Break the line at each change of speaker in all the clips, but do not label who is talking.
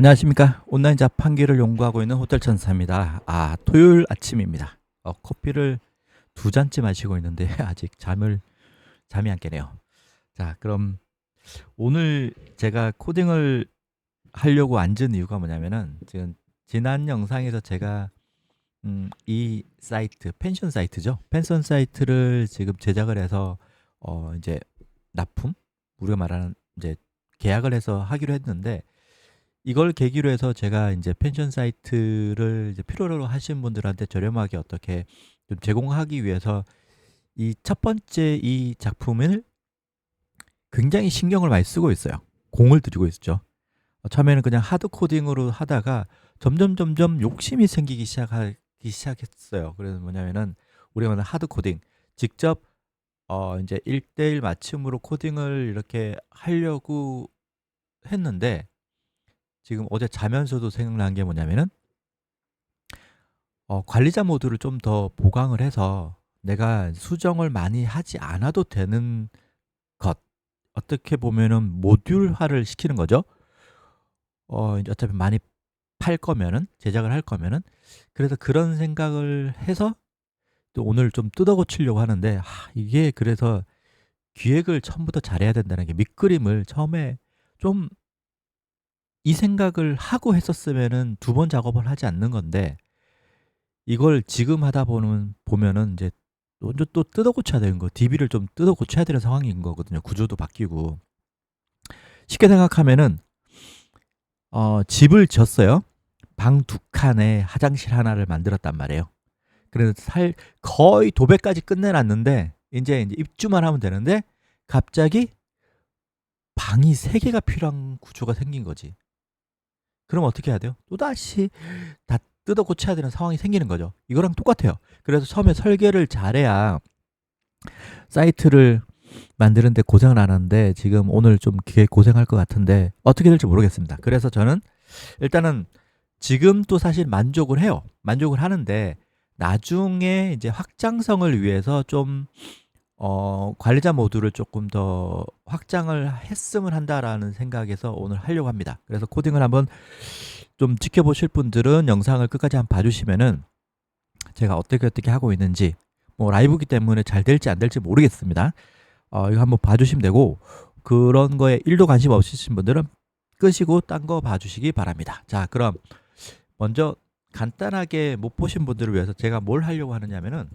안녕하십니까. 온라인 자판기를 연구하고 있는 호텔 천사입니다. 토요일 아침입니다. 커피를 두 잔째 마시고 있는데 아직 잠이 안 깨네요. 자, 그럼 오늘 제가 코딩을 하려고 앉은 이유가 뭐냐면은 지금 지난 영상에서 제가 이 사이트, 펜션 사이트죠. 펜션 사이트를 지금 제작을 해서 이제 납품, 우리가 말하는 이제 계약을 해서 하기로 했는데, 이걸 계기로 해서 제가 이제 펜션 사이트를 이제 필요로 하신 분들한테 저렴하게 어떻게 좀 제공하기 위해서 이 첫 번째 이 작품을 굉장히 신경을 많이 쓰고 있어요. 공을 들이고 있죠. 처음에는 그냥 하드 코딩으로 하다가 점점 욕심이 생기기 시작했어요. 그래서 뭐냐면은 우리가 말하는 하드 코딩, 직접 이제 1대1 맞춤으로 코딩을 이렇게 하려고 했는데, 지금 어제 자면서도 생각난 게 뭐냐면은 관리자 모드를 좀 더 보강을 해서 내가 수정을 많이 하지 않아도 되는 것, 어떻게 보면은 모듈화를 시키는 거죠. 이제 어차피 많이 팔 거면은, 제작을 할 거면은. 그래서 그런 생각을 해서 또 오늘 좀 뜯어 고치려고 하는데, 이게 그래서 기획을 처음부터 잘해야 된다는 게, 밑그림을 처음에 좀 이 생각을 하고 했었으면은 두 번 작업을 하지 않는 건데, 이걸 지금 하다 보면은 이제 먼저 또 뜯어 고쳐야 되는 거, DB를 좀 뜯어 고쳐야 되는 상황인 거거든요. 구조도 바뀌고. 쉽게 생각하면은 집을 졌어요. 방 두 칸에 화장실 하나를 만들었단 말이에요. 그래서 거의 도배까지 끝내놨는데 이제 입주만 하면 되는데, 갑자기 방이 세 개가 필요한 구조가 생긴 거지. 그럼 어떻게 해야 돼요? 또다시 다 뜯어 고쳐야 되는 상황이 생기는 거죠. 이거랑 똑같아요. 그래서 처음에 설계를 잘해야 사이트를 만드는데 고생을 안 하는데, 지금 오늘 좀 고생할 것 같은데 어떻게 될지 모르겠습니다. 그래서 저는 일단은 지금 또 사실 만족을 해요. 만족을 하는데 나중에 이제 확장성을 위해서 좀 관리자 모듈을 조금 더 확장을 했으면 한다라는 생각에서 오늘 하려고 합니다. 그래서 코딩을 한번 좀 지켜보실 분들은 영상을 끝까지 한번 봐주시면은 제가 어떻게 하고 있는지, 뭐 라이브기 때문에 잘 될지 안 될지 모르겠습니다. 이거 한번 봐주시면 되고, 그런 거에 1도 관심 없으신 분들은 끄시고 딴 거 봐주시기 바랍니다. 자, 그럼 먼저 간단하게 못 보신 분들을 위해서 제가 뭘 하려고 하느냐면은,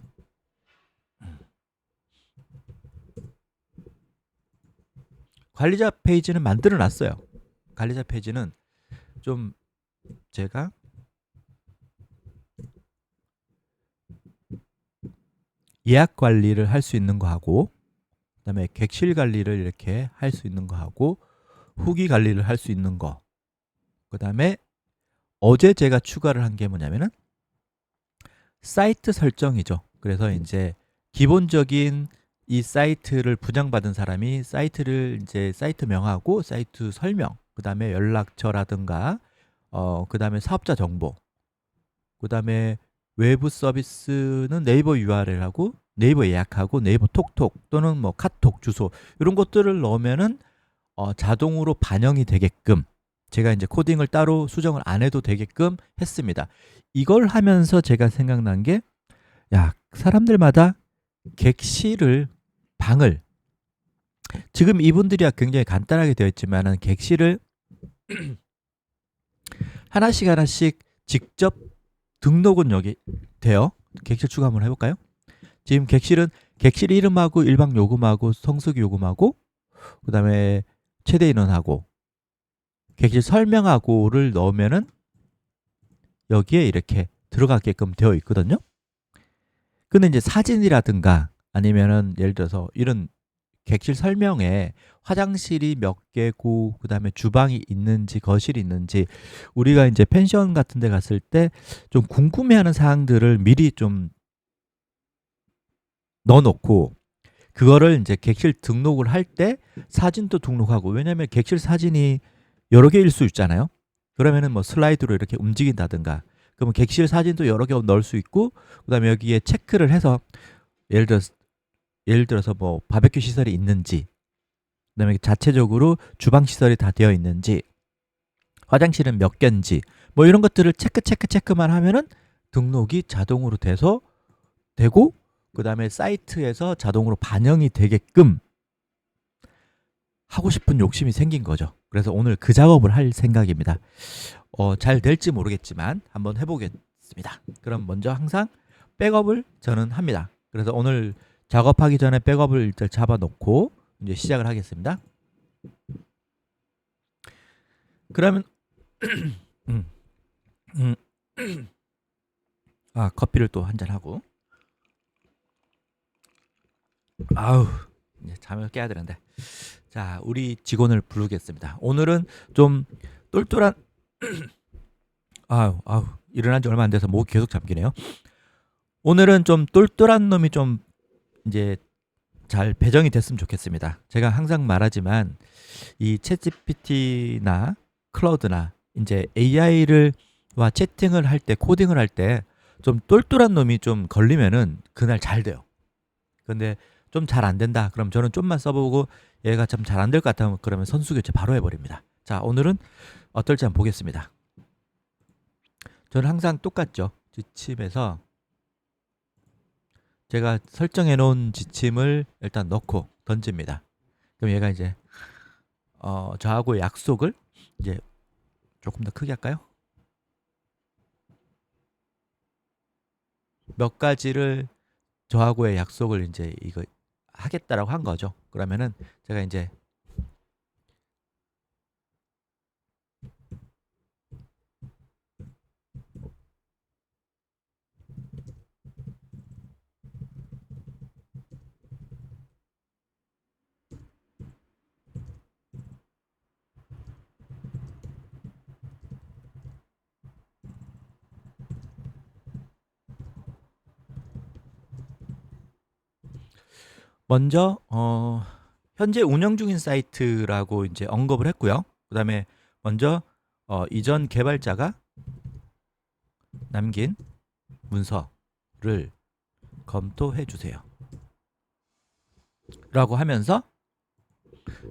관리자 페이지는 만들어 놨어요. 관리자 페이지는 좀 제가 예약 관리를 할 수 있는 거 하고, 그다음에 객실 관리를 이렇게 할 수 있는 거 하고, 후기 관리를 할 수 있는 거, 그다음에 어제 제가 추가를 한 게 뭐냐면은 사이트 설정이죠. 그래서 이제 기본적인 이 사이트를 분양받은 사람이 사이트를 이제 사이트명하고 사이트 설명, 그다음에 연락처라든가 그다음에 사업자 정보, 그다음에 외부 서비스는 네이버 URL하고 네이버 예약하고 네이버 톡톡 또는 뭐 카톡 주소, 이런 것들을 넣으면은 자동으로 반영이 되게끔 제가 이제 코딩을 따로 수정을 안 해도 되게끔 했습니다. 이걸 하면서 제가 생각난 게, 야, 사람들마다 객실을, 방을, 지금 이분들이야 굉장히 간단하게 되어 있지만은 객실을 하나씩 직접 등록은 여기 돼요. 객실 추가 한번 해볼까요? 지금 객실 이름하고 일방 요금하고 성수기 요금하고 그다음에 최대 인원하고 객실 설명하고를 넣으면은 여기에 이렇게 들어가게끔 되어 있거든요. 근데 이제 사진이라든가 아니면은 예를 들어서 이런 객실 설명에 화장실이 몇 개고 그다음에 주방이 있는지 거실이 있는지, 우리가 이제 펜션 같은 데 갔을 때 좀 궁금해하는 사항들을 미리 좀 넣어 놓고, 그거를 이제 객실 등록을 할 때 사진도 등록하고, 왜냐면 객실 사진이 여러 개일 수 있잖아요. 그러면은 뭐 슬라이드로 이렇게 움직인다든가, 그러면 객실 사진도 여러 개 넣을 수 있고, 그다음에 여기에 체크를 해서 예를 들어서 뭐 바베큐 시설이 있는지, 그다음에 자체적으로 주방 시설이 다 되어 있는지, 화장실은 몇 개인지 뭐 이런 것들을 체크만 하면은 등록이 자동으로 되고 그다음에 사이트에서 자동으로 반영이 되게끔 하고 싶은 욕심이 생긴 거죠. 그래서 오늘 그 작업을 할 생각입니다. 잘 될지 모르겠지만 한번 해보겠습니다. 그럼 먼저 항상 백업을 저는 합니다. 그래서 오늘 작업하기 전에 백업을 일단 잡아놓고 이제 시작을 하겠습니다. 그러면 음, 음, 커피를 또 한잔 하고 아우 이제 잠을 깨야 되는데 자 우리 직원을 부르겠습니다. 오늘은 좀 똘똘한 아우 일어난 지 얼마 안 돼서 목이 계속 잠기네요. 오늘은 좀 똘똘한 놈이 좀 이제 잘 배정이 됐으면 좋겠습니다. 제가 항상 말하지만 이 챗GPT나 클라우드나 이제 AI를 와 채팅을 할 때 코딩을 할 때 좀 똘똘한 놈이 좀 걸리면은 그날 잘 돼요. 근데 좀 잘 안 된다. 그럼 저는 좀만 써보고 얘가 좀 잘 안 될 것 같으면 그러면 선수 교체 바로 해버립니다. 자 오늘은 어떨지 한번 보겠습니다. 저는 항상 똑같죠. 지침에서 제가 설정해 놓은 지침을 일단 넣고 던집니다. 그럼 얘가 이제 저하고의 약속을 이제 조금 더 크게 할까요? 몇 가지를 저하고의 약속을 이제 이거 하겠다라고 한 거죠. 그러면은 제가 이제 먼저 현재 운영 중인 사이트라고 이제 언급을 했고요. 그다음에 먼저 이전 개발자가 남긴 문서를 검토해 주세요. 라고 하면서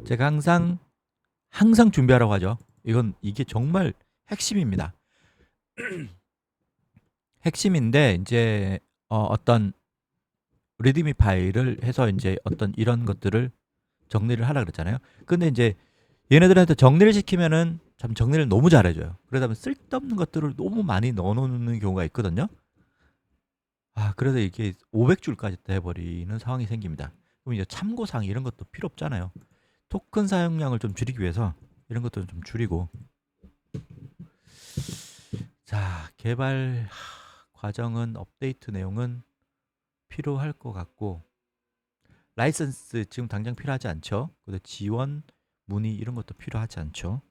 제가 항상 준비하라고 하죠. 이게 정말 핵심입니다. 핵심인데 이제 어떤 리드미 파일을 해서 이제 어떤 이런 것들을 정리를 하라 그랬잖아요. 근데 이제 얘네들한테 정리를 시키면은 참 정리를 너무 잘해줘요. 그러다 보면 쓸데없는 것들을 너무 많이 넣어놓는 경우가 있거든요. 그래서 이게 500줄까지 돼버리는 상황이 생깁니다. 그럼 이제 참고사항 이런 것도 필요 없잖아요. 토큰 사용량을 좀 줄이기 위해서 이런 것들은 좀 줄이고 자 개발 과정은 업데이트 내용은 필요할 것 같고 라이선스 지금 당장 필요하지 않죠. 근데 지원 문의 이런 것도 필요하지 않죠.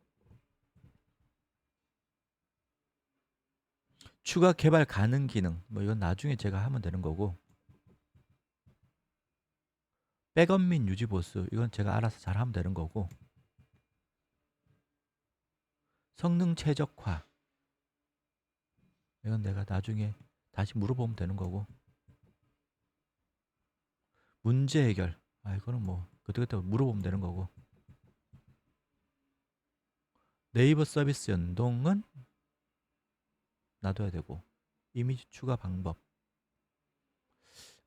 추가 개발 가능 기능 뭐 이건 나중에 제가 하면 되는 거고 백업 및 유지 보수 이건 제가 알아서 잘 하면 되는 거고 성능 최적화 이건 내가 나중에 다시 물어보면 되는 거고 문제 해결 이거는 뭐 그때그때 물어보면 되는 거고 네이버 서비스 연동은 놔둬야 되고 이미지 추가 방법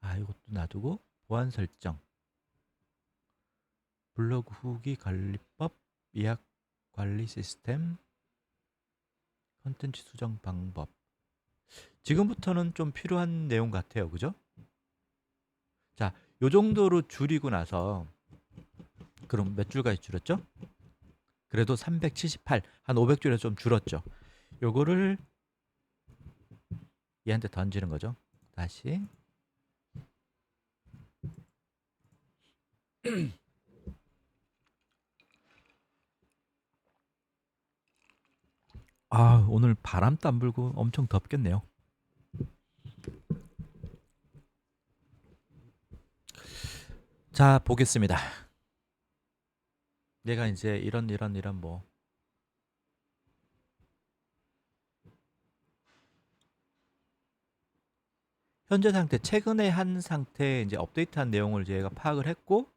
이것도 놔두고 보안 설정 블로그 후기 관리법 예약 관리 시스템 컨텐츠 수정 방법 지금부터는 좀 필요한 내용 같아요. 그죠? 자, 요 정도로 줄이고 나서 그럼 몇 줄까지 줄였죠? 그래도 378, 한 500줄에서 좀 줄었죠. 요거를 얘한테 던지는 거죠. 다시 오늘 바람도 안 불고 엄청 덥겠네요. 자, 보겠습니다. 내가 이제 이런 뭐 현재 상태, 최근에 한 상태 이제 업데이트한 내용을 얘가 파악을 했고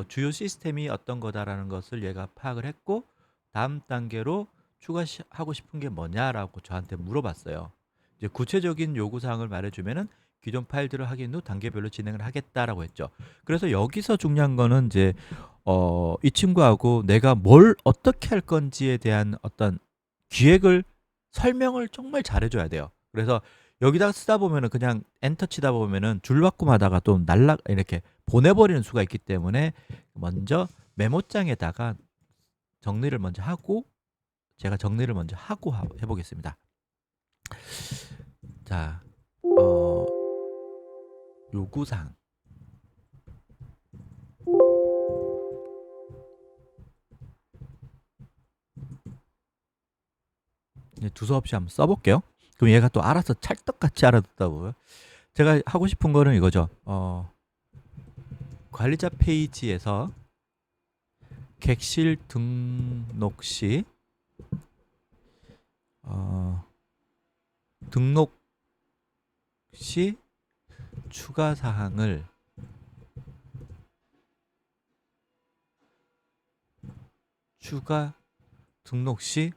주요 시스템이 어떤 거다라는 것을 얘가 파악을 했고 다음 단계로 추가하고 싶은 게 뭐냐라고 저한테 물어봤어요. 이제 구체적인 요구사항을 말해주면은 기존 파일들을 확인 후 단계별로 진행을 하겠다라고 했죠. 그래서 여기서 중요한 거는 이제 이 친구하고 내가 뭘 어떻게 할 건지에 대한 어떤 기획을 설명을 정말 잘해줘야 돼요. 그래서 여기다가 쓰다 보면은 그냥 엔터 치다 보면은 줄바꿈하다가 또 날라 이렇게 보내버리는 수가 있기 때문에 먼저 메모장에다가 정리를 먼저 하고 제가 정리를 먼저 하고 해보겠습니다. 자, 요구사항. 두서없이 한번 써볼게요. 그럼 얘가 또 알아서 찰떡같이 알아듣다고요. 제가 하고 싶은 거는 이거죠. 관리자 페이지에서 객실 등록 시 등록 시 추가 사항을 등록 시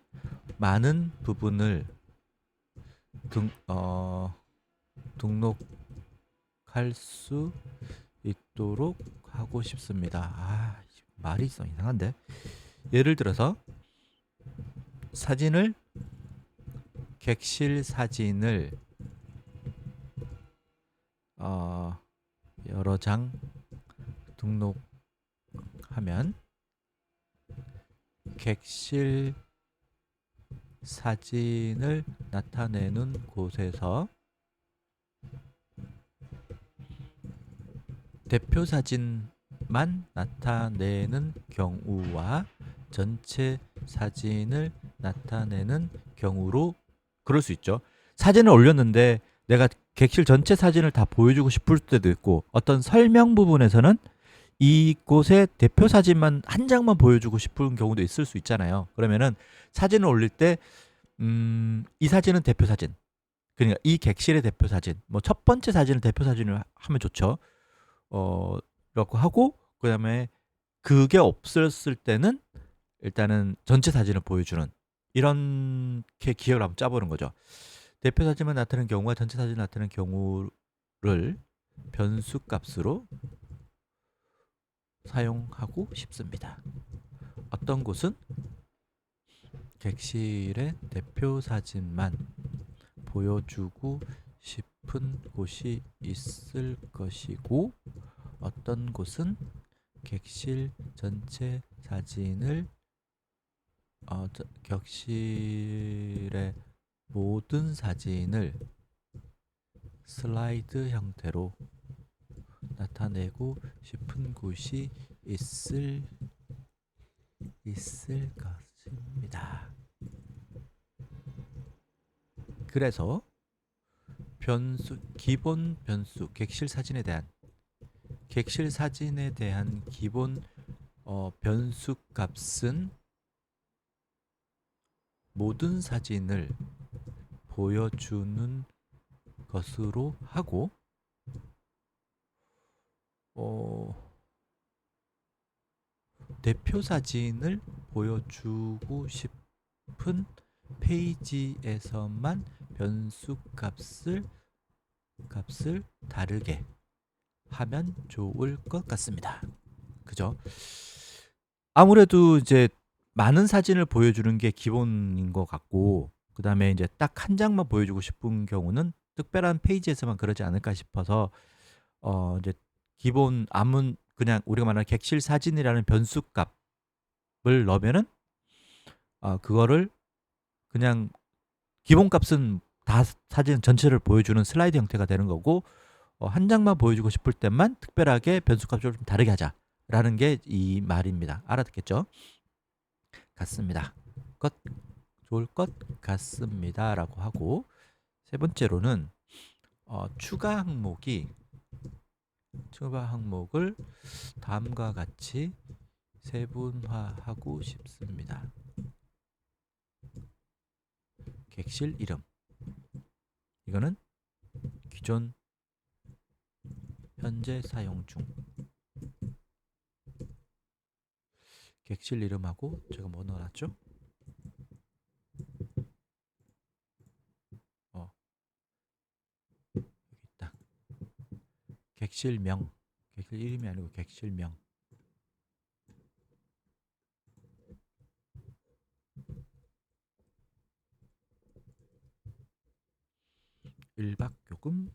많은 부분을 등록할 수 있도록 하고 싶습니다. 말이 좀 이상한데. 예를 들어서 객실 사진을 여러 장 등록하면 객실 사진을 나타내는 곳에서 대표 사진만 나타내는 경우와 전체 사진을 나타내는 경우로 그럴 수 있죠. 사진을 올렸는데 내가 객실 전체 사진을 다 보여주고 싶을 때도 있고 어떤 설명 부분에서는 이곳의 대표 사진만 한 장만 보여주고 싶은 경우도 있을 수 있잖아요. 그러면은 사진을 올릴 때 이 사진은 대표 사진, 그러니까 이 객실의 대표 사진, 뭐 첫 번째 사진을 대표 사진을 하면 좋죠. 이렇게 하고 그다음에 그게 없었을 때는 일단은 전체 사진을 보여주는 이렇게 기억을 한번 짜보는 거죠. 대표 사진만 나타내는 경우와 전체 사진 나타내는 경우를 변수 값으로 사용하고 싶습니다. 어떤 곳은 객실의 대표 사진만 보여주고 싶은 곳이 있을 것이고 어떤 곳은 객실 전체 사진을 객실의 모든 사진을 슬라이드 형태로 나타내고 싶은 곳이 있을 것입니다. 그래서 기본 변수 객실 사진에 대한 기본 변수 값은 모든 사진을 보여주는 것으로 하고 대표 사진을 보여주고 싶은 페이지에서만 변수 값을 다르게 하면 좋을 것 같습니다. 그죠? 아무래도 이제 많은 사진을 보여주는 게 기본인 것 같고 그 다음에 이제 딱 한 장만 보여주고 싶은 경우는 특별한 페이지에서만 그러지 않을까 싶어서 이제 기본 그냥 우리가 말하는 객실 사진이라는 변수 값을 넣으면은 그거를 그냥 기본 값은 다 사진 전체를 보여주는 슬라이드 형태가 되는 거고 한 장만 보여주고 싶을 때만 특별하게 변수 값을 좀 다르게 하자라는 게 이 말입니다. 알아듣겠죠? 같습니다. 좋을 것 같습니다 라고 하고 세 번째로는 추가 항목을 다음과 같이 세분화하고 싶습니다. 객실 이름, 이거는 기존 현재 사용 중 객실 이름하고 제가 뭐 넣어놨죠? 객실명, 객실 이름이 아니고 객실명. 일박요금,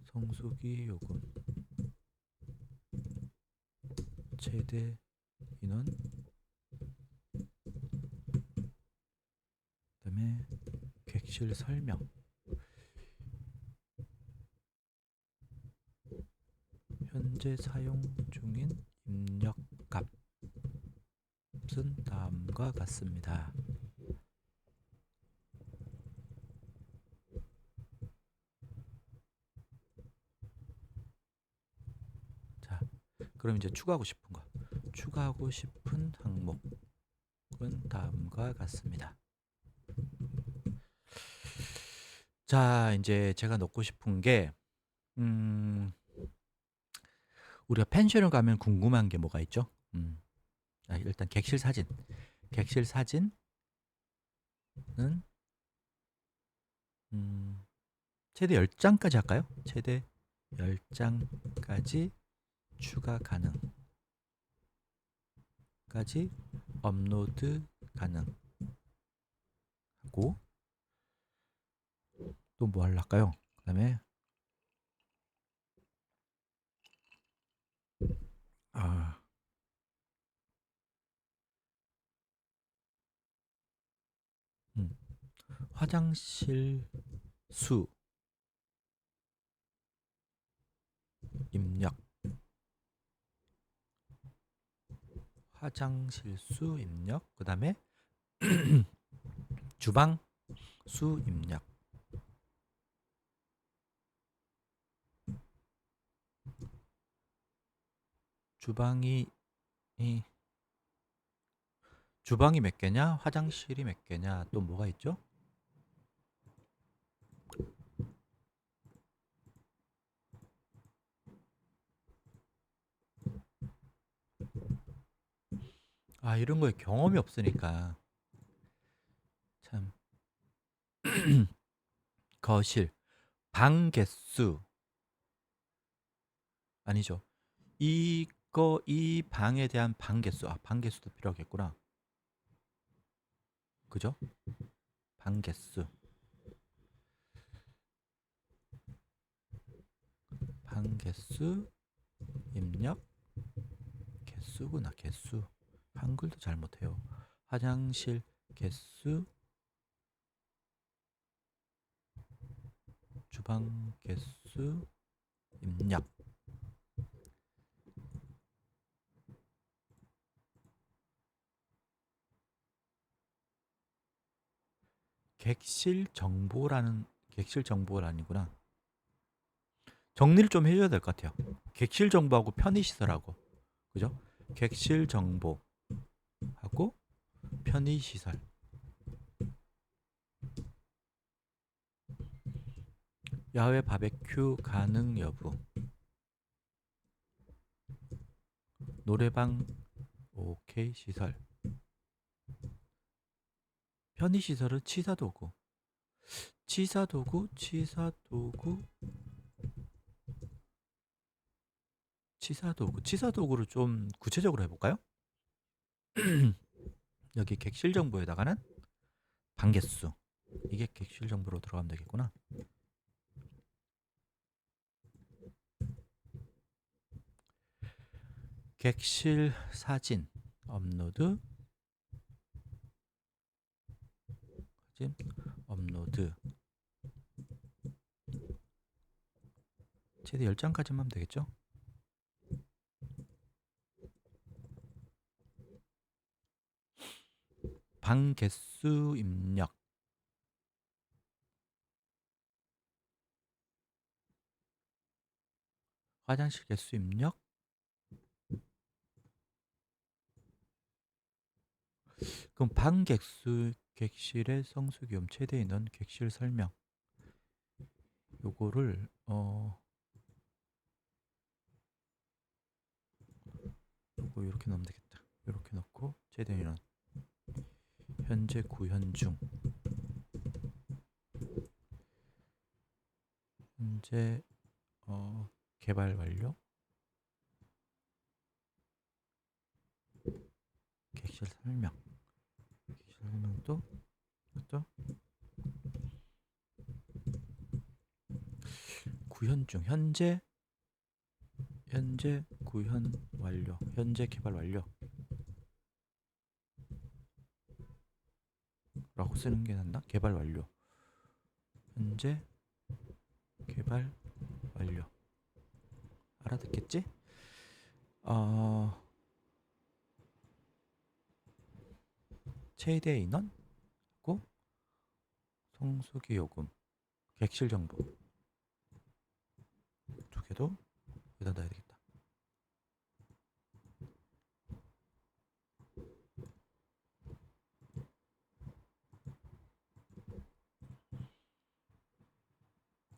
성수기 요금, 최대 인원, 그다음에 객실 설명, 현재 사용 중인 입력값은 다음과 같습니다. 자, 그럼 이제 추가하고 싶은 거. 추가하고 싶은 항목은 다음과 같습니다. 자, 이제 제가 넣고 싶은 게 우리가 펜션을 가면 궁금한 게 뭐가 있죠? 일단 객실 사진. 객실 사진은 최대 10장까지 할까요? 최대 10장까지 추가 가능까지 업로드 가능하고, 또 뭐 할까요? 그 다음에 화장실 수 입력, 화장실 수 입력, 그 다음에 주방 수 입력, 주방이 몇 개냐, 화장실이 몇 개냐, 또 뭐가 있죠? 이런 거에 경험이 없으니까 참. 거실 방 개수 아니죠. 이 방에 대한 방 개수. 방 개수도 필요하겠구나. 그죠? 방 개수. 방 개수 입력 개수구나. 개수. 한글도 잘 못해요. 화장실 개수, 주방 개수 입력. 객실 정보가 아니구나. 정리를 좀 해줘야 될 것 같아요. 객실 정보하고 편의시설하고, 그죠? 객실 정보하고 편의시설. 야외 바베큐 가능 여부. 노래방 오케이 시설. 편의시설은 치사도구. 치사도구를 좀 구체적으로 해볼까요? 여기 객실 정보에다가는 방 개수. 이게 객실 정보로 들어가면 되겠구나. 객실 사진 업로드. 최대 10장까지만 하면 되겠죠? 방 개수 입력. 화장실 개수 입력. 그럼 방 개수, 객실의 성수기움, 최대 인원, 객실 설명. 요거를 요거 이렇게 넣으면 되겠다. 이렇게 넣고 최대 인원, 현재 구현 중, 현재 개발 완료. 객실 설명. 객실 설명도 그죠? 구현 중. 현재 구현 완료. 현재 개발 완료. 라고 쓰는 게 낫나? 개발 완료. 현재 개발 완료. 알아듣겠지? 최대 인원? 고 성수기 요금. 객실 정보. 두 개도 여기다 넣어야 되겠다.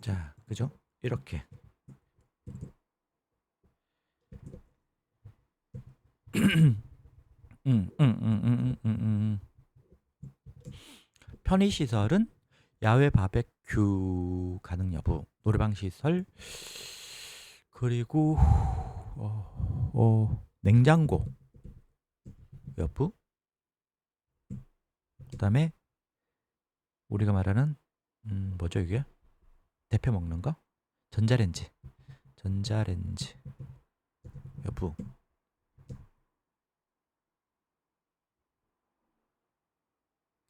자, 그죠? 이렇게. 편의시설은 야외 바베큐 가능 여부, 노래방 시설, 그리고 냉장고 여부, 그다음에 우리가 말하는 뭐죠 이게? 데펴 먹는 거? 전자레인지 여부.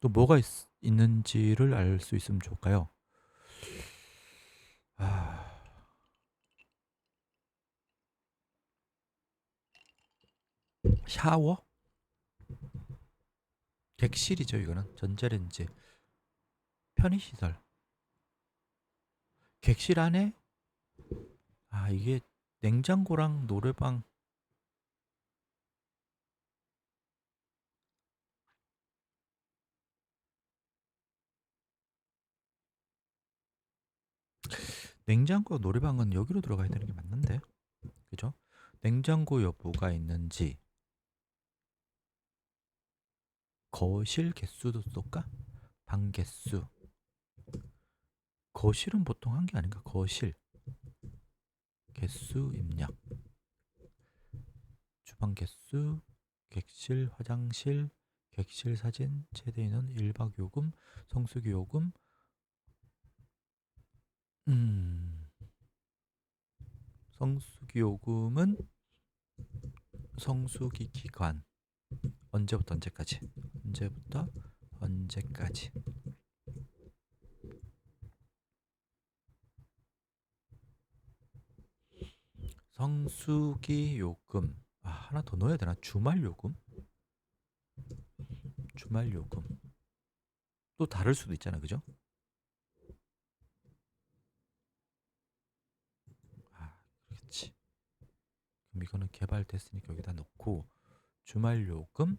또 뭐가 있는지를 알 수 있으면 좋을까요? 샤워? 객실이죠 이거는. 전자레인지, 편의시설, 객실 안에 이게 냉장고랑 노래방. 냉장고와 노래방은 여기로 들어가야 되는 게 맞는데, 그죠? 냉장고 여부가 있는지. 거실 개수도 쏠까? 방 개수. 거실은 보통 한 게 아닌가? 거실 개수 입력. 주방 개수, 객실, 화장실, 객실 사진, 최대 인원, 1박 요금, 성수기 요금. 성수기 요금은 성수기 기간 언제부터 언제까지? 성수기 요금. 하나 더 넣어야 되나? 주말 요금? 또 다를 수도 있잖아, 그죠? 그렇지. 그럼 이거는 개발됐으니까 여기다 넣고, 주말 요금.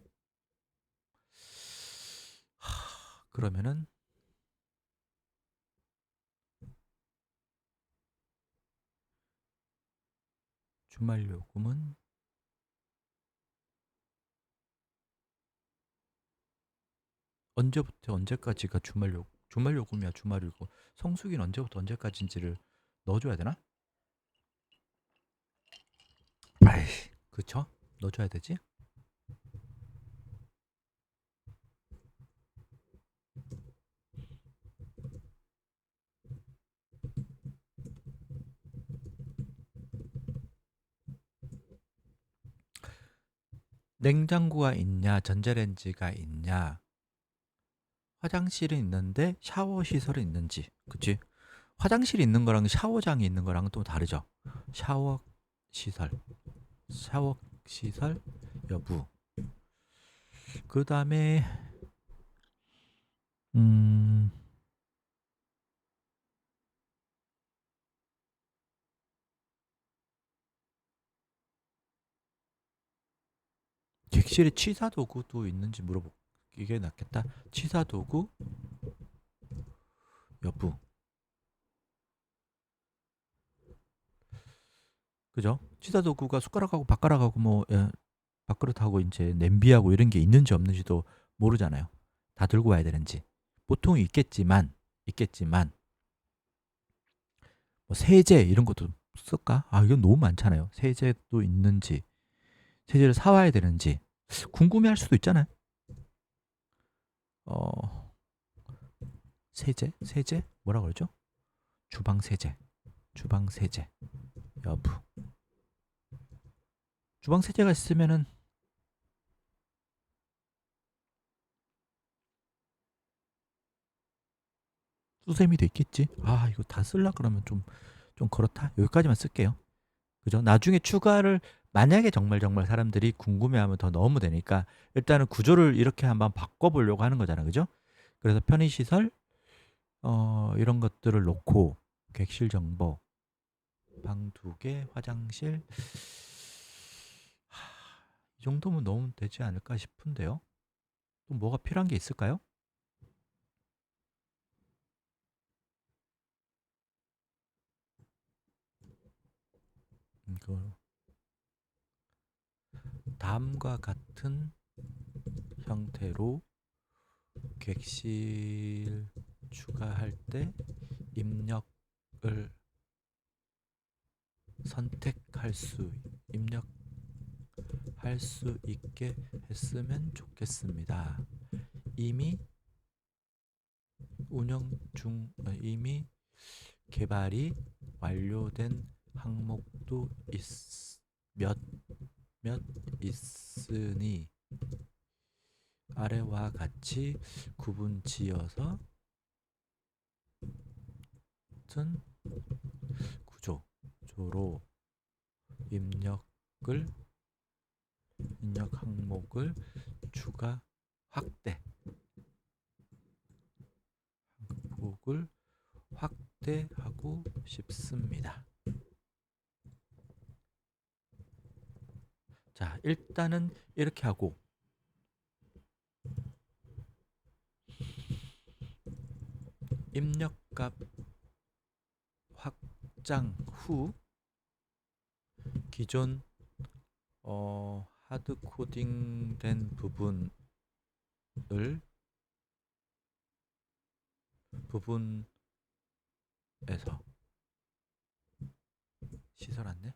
그러면은 주말 요금은 언제부터 언제까지가 주말 요금이야. 주말이고 성수기는 언제부터 언제까지인지를 넣어줘야 되나? 그쵸? 넣어줘야 되지? 냉장고가 있냐, 전자레인지가 있냐, 화장실이 있는데 샤워 시설이 있는지. 그치? 화장실이 있는 거랑 샤워장이 있는 거랑 또 다르죠. 샤워 시설 여부. 그 다음에 객실에 취사 도구도 있는지 물어보게 낫겠다. 취사 도구 여부. 그죠? 취사 도구가 숟가락하고 밥가락하고 밥그릇하고 이제 냄비하고 이런 게 있는지 없는지도 모르잖아요. 다 들고 와야 되는지. 보통 있겠지만 뭐 세제 이런 것도 쓸까? 아, 이건 너무 많잖아요. 세제도 있는지, 세제를 사와야 되는지 궁금해할 수도 있잖아요. 어, 세제 뭐라 그러죠? 주방 세제, 주방 세제 여부. 주방 세제가 있으면은 수세미도 있겠지. 아, 이거 다 쓸라 그러면 좀 그렇다. 여기까지만 쓸게요. 그죠? 나중에 추가를 만약에 정말 사람들이 궁금해하면 더 넣으면 되니까 일단은 구조를 이렇게 한번 바꿔보려고 하는 거잖아, 그죠? 그래서 편의시설 이런 것들을 놓고 객실 정보, 방 2개, 화장실 이 정도면 넣으면 되지 않을까 싶은데요. 또 뭐가 필요한 게 있을까요? 그 다음과 같은 형태로 객실 추가할 때 입력을 선택할 수 입력할 수 있게 했으면 좋겠습니다. 이미 이미 개발이 완료된 항목도 몇 있으니 아래와 같이 구분지어서 같은 구조로 입력 항목을 추가 항목을 확대하고 싶습니다. 자, 일단은 이렇게 하고 입력값 확장 후 기존 하드 코딩된 부분에서 시설 안내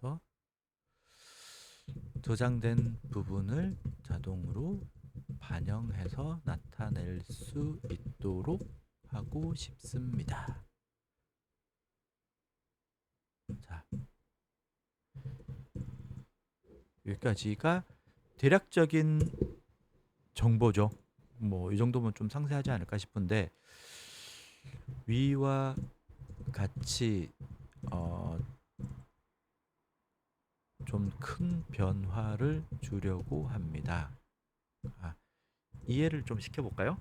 그래서 저장된 부분을 자동으로 반영해서 나타낼 수 있도록 하고 싶습니다. 자, 여기까지가 대략적인 정보죠. 뭐 이 정도면 좀 상세하지 않을까 싶은데 위와 같이 좀 큰 변화를 주려고 합니다. 이해를 좀 시켜볼까요?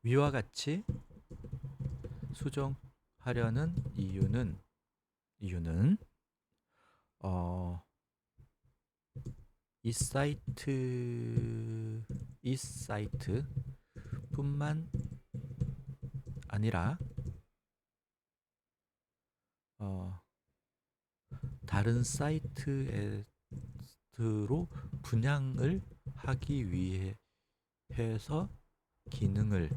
위와 같이 수정하려는 이유는 이 사이트뿐만 아니라 다른 사이트로 분양을 하기 위해서 기능을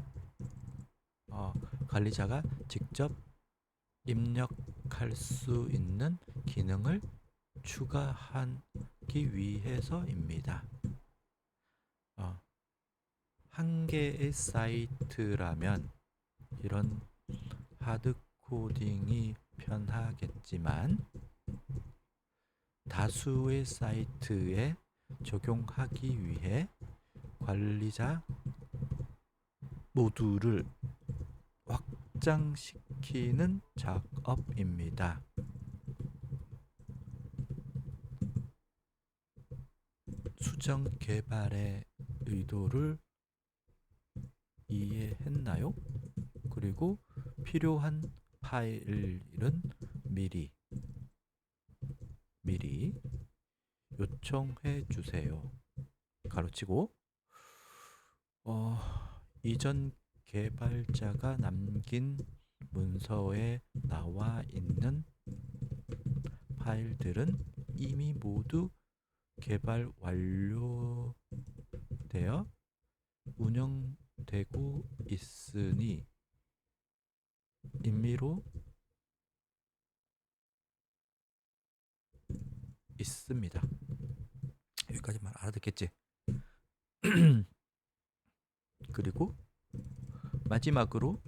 관리자가 직접 입력할 수 있는 기능을 추가하기 위해서입니다. 한 개의 사이트라면 이런 하드 코딩이 편하겠지만 다수의 사이트에 적용하기 위해 관리자 모두를 확장시키는 작업입니다. 수정 개발의 의도를 이해했나요? 그리고 필요한 파일은 미리 요청해 주세요. 가로치고 이전 개발자가 남긴 문서에 나와 있는 파일들은 이미 모두 개발 완료되어 운영되고 있으니 임의로 있습니다. 여기까지만 알아듣겠지? 그리고 마지막으로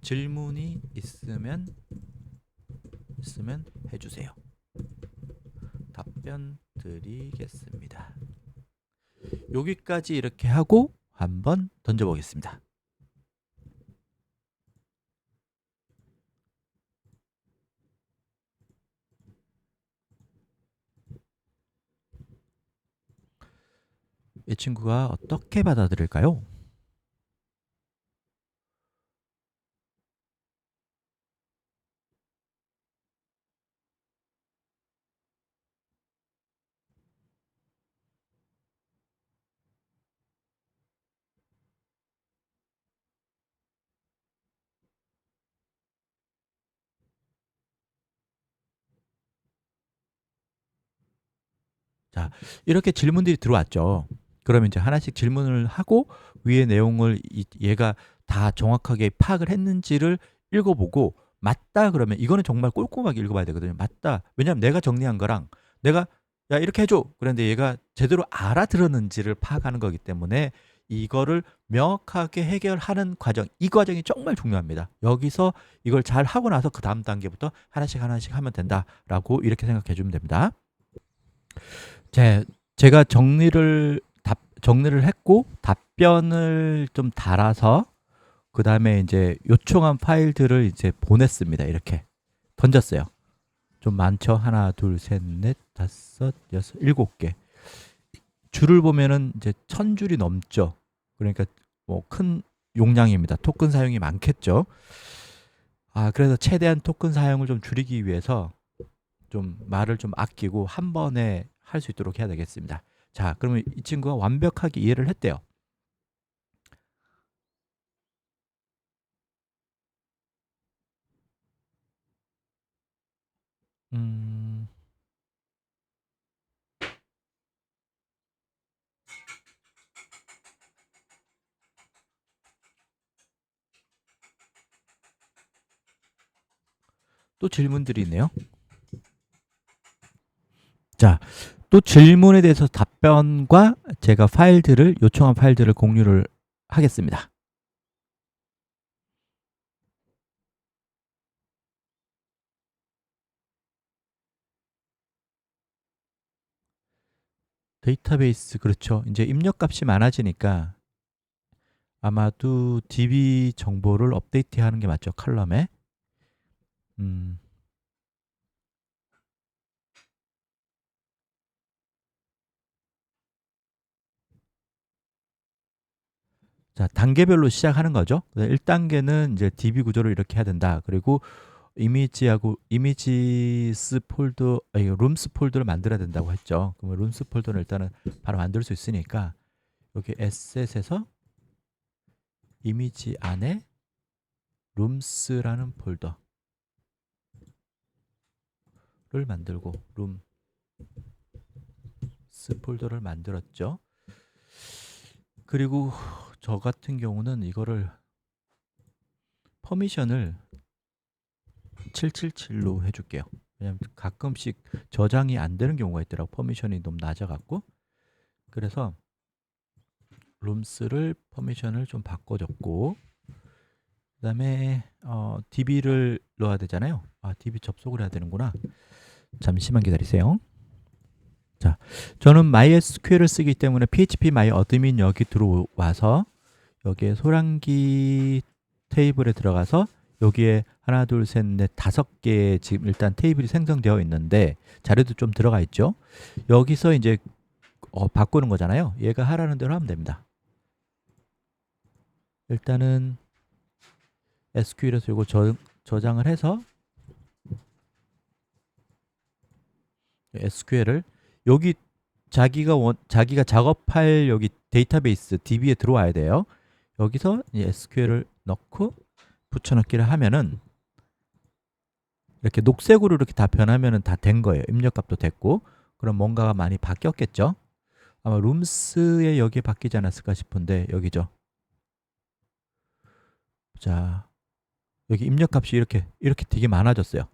질문이 있으면 해주세요. 답변 드리겠습니다. 여기까지 이렇게 하고 한번 던져보겠습니다. 이 친구가 어떻게 받아들일까요? 자, 이렇게 질문들이 들어왔죠. 그러면 이제 하나씩 질문을 하고 위의 내용을 얘가 다 정확하게 파악을 했는지를 읽어보고 맞다 그러면 이거는 정말 꼼꼼하게 읽어봐야 되거든요. 맞다. 왜냐하면 내가 정리한 거랑 내가 야 이렇게 해줘. 그런데 얘가 제대로 알아들었는지를 파악하는 거기 때문에 이거를 명확하게 해결하는 과정, 이 과정이 정말 중요합니다. 여기서 이걸 잘 하고 나서 그 다음 단계부터 하나씩 하면 된다라고 이렇게 생각해 주면 됩니다. 제가 정리를 했고 답변을 좀 달아서 그 다음에 이제 요청한 파일들을 이제 보냈습니다. 이렇게 던졌어요. 좀 많죠? 하나, 둘, 셋, 넷, 다섯, 여섯, 7개. 줄을 보면은 이제 1000줄이 넘죠. 그러니까 뭐 큰 용량입니다. 토큰 사용이 많겠죠. 그래서 최대한 토큰 사용을 좀 줄이기 위해서 좀 말을 좀 아끼고 한 번에 할 수 있도록 해야 되겠습니다. 자, 그러면 이 친구가 완벽하게 이해를 했대요. 음, 또 질문들이 있네요. 자, 또 질문에 대해서 답변과 제가 요청한 파일들을 공유를 하겠습니다. 데이터베이스, 그렇죠. 이제 입력값이 많아지니까 아마도 DB 정보를 업데이트하는 게 맞죠. 컬럼에. 자, 단계별로 시작하는 거죠. 1단계는 이제 DB 구조를 이렇게 해야 된다. 그리고 이미지스 폴더, 룸스 폴더를 만들어야 된다고 했죠. 그러면 룸스 폴더는 일단은 바로 만들 수 있으니까 여기 에셋에서 이미지 안에 룸스라는 폴더를 만들고 룸스 폴더를 만들었죠. 그리고 저 같은 경우는 이거를 퍼미션을 777로 해줄게요. 왜냐면 가끔씩 저장이 안 되는 경우가 있더라고. 퍼미션이 너무 낮아갖고. 그래서 룸스를 퍼미션을 좀 바꿔줬고, 그 다음에 DB를 넣어야 되잖아요. DB 접속을 해야 되는구나. 잠시만 기다리세요. 자, 저는 MySQL을 쓰기 때문에 PHP MyAdmin 여기 들어와서 여기에 소량기 테이블에 들어가서 여기에 하나, 둘, 셋, 넷, 5개의 지금 일단 테이블이 생성되어 있는데 자료도 좀 들어가 있죠. 여기서 이제 바꾸는 거잖아요. 얘가 하라는 대로 하면 됩니다. 일단은 SQL에서 이거 저장을 해서 SQL을 여기 자기가 작업할 여기 데이터베이스 DB에 들어와야 돼요. 여기서 SQL을 넣고 붙여넣기를 하면은 이렇게 녹색으로 이렇게 다 변하면은 다 된 거예요. 입력값도 됐고, 그럼 뭔가가 많이 바뀌었겠죠? 아마 룸스에 여기 바뀌지 않았을까 싶은데 여기죠. 자, 여기 입력값이 이렇게 되게 많아졌어요.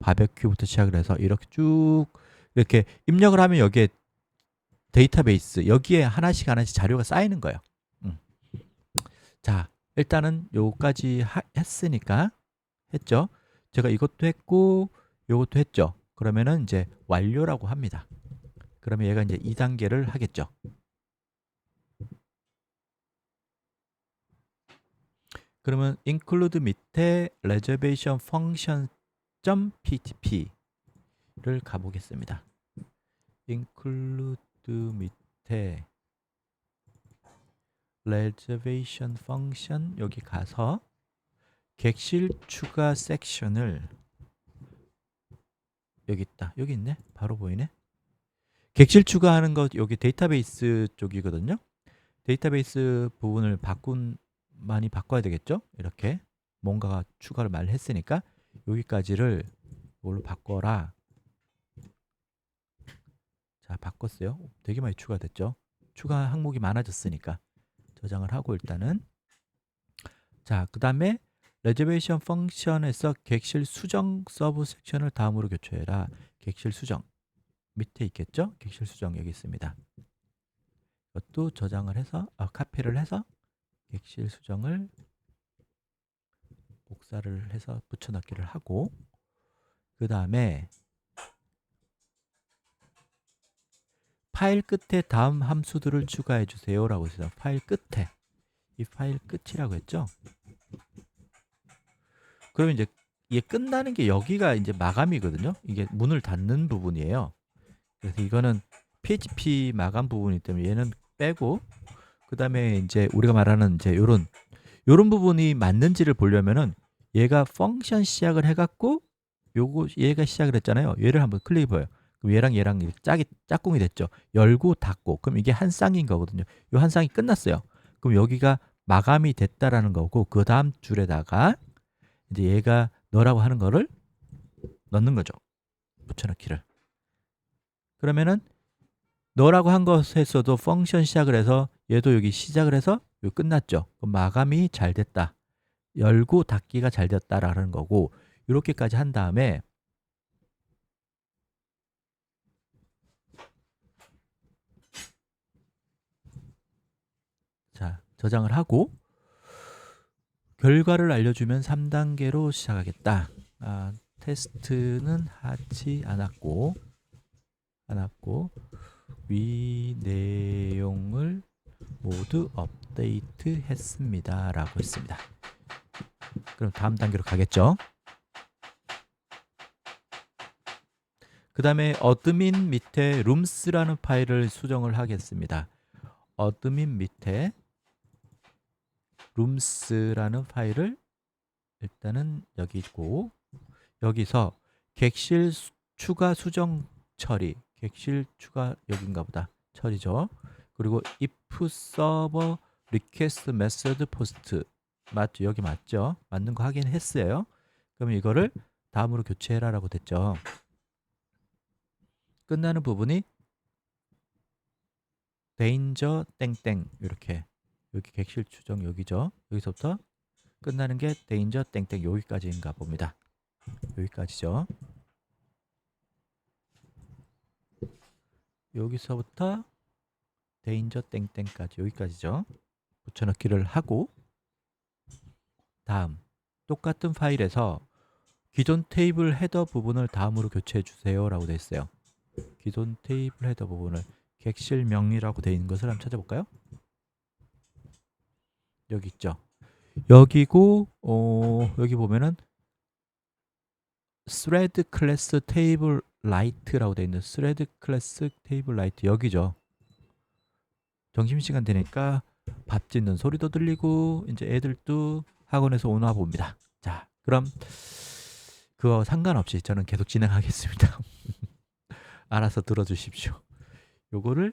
바베큐부터 시작을 해서 이렇게 쭉 이렇게 입력을 하면 여기에 데이터베이스 여기에 하나씩 자료가 쌓이는 거예요. 자, 일단은 요까지 했으니까 했죠. 제가 이것도 했고 요것도 했죠. 그러면은 이제 완료라고 합니다. 그러면 얘가 이제 2단계를 하겠죠. 그러면 include 밑에 reservation function .ptp를 가보겠습니다. include 밑에 reservation function 여기 가서 객실 추가 섹션을 여기 있다. 여기 있네. 바로 보이네. 객실 추가하는 것 여기 데이터베이스 쪽이거든요. 데이터베이스 부분을 많이 바꿔야 되겠죠? 이렇게 뭔가가 추가를 많이 했으니까 여기까지를 뭘로 바꿔라. 자, 바꿨어요. 되게 많이 추가됐죠? 추가 항목이 많아졌으니까 저장을 하고 일단은 자, 그 다음에 레저베이션 펑션에서 객실 수정 서브 섹션을 다음으로 교체해라. 객실 수정 밑에 있겠죠? 객실 수정 여기 있습니다. 이것도 저장을 해서 카피를 해서 객실 수정을 복사를 해서 붙여넣기를 하고 그 다음에 파일 끝에 다음 함수들을 추가해 주세요 라고 했어요. 파일 끝에 이 파일 끝이라고 했죠. 그러면 이제 이게 끝나는 게 여기가 이제 마감이거든요. 이게 문을 닫는 부분이에요. 그래서 이거는 PHP 마감 부분이기 때문에 얘는 빼고 그 다음에 이제 우리가 말하는 이제 요런 부분이 맞는지를 보려면은 얘가 펑션 시작을 해갖고 얘가 시작을 했잖아요. 얘를 한번 클릭해봐요. 그럼 얘랑 짝꿍이 됐죠. 열고 닫고 그럼 이게 한 쌍인 거거든요. 요 한 쌍이 끝났어요. 그럼 여기가 마감이 됐다라는 거고 그 다음 줄에다가 이제 얘가 너라고 하는 거를 넣는 거죠. 붙여넣기를. 그러면은 너라고 한 것에서도 펑션 시작을 해서 얘도 여기 시작을 해서 여기 끝났죠. 그럼 마감이 잘 됐다. 열고 닫기가 잘 됐다라는 거고 이렇게까지 한 다음에 자, 저장을 하고 결과를 알려주면 3단계로 시작하겠다. 테스트는 하지 않았고 위 내용을 모두 업데이트 했습니다 라고 했습니다. 그럼 다음 단계로 가겠죠. 그 다음에 어드민 밑에 룸스라는 파일을 수정을 하겠습니다. 어드민 밑에 룸스라는 파일을 일단은 여기 있고 여기서 객실 추가 수정 처리 객실 추가 여긴가 보다 처리죠. 그리고 if server request method post 맞죠? 여기 맞죠? 맞는 거 확인했어요. 그럼 이거를 다음으로 교체해라 라고 됐죠. 끝나는 부분이 danger 땡땡 이렇게 여기 객실 추정 여기죠. 여기서부터 끝나는 게 danger 땡땡 여기까지인가 봅니다. 여기까지죠. 여기서부터 danger 땡땡까지 여기까지죠. 붙여넣기를 하고 다음 똑같은 파일에서 기존 테이블 헤더 부분을 다음으로 교체해 주세요 라고 되어 있어요. 기존 테이블 헤더 부분을 객실 명리라고 되어 있는 것을 한번 찾아볼까요? 여기 있죠. 여기고 여기 보면은 thread class table light라고 되어 있는 thread class table light 여기죠. 점심시간 되니까 밥 짓는 소리도 들리고 이제 애들도 학원에서 오나 봅니다. 자, 그럼 그거 상관없이 저는 계속 진행하겠습니다. 알아서 들어주십시오. 요거를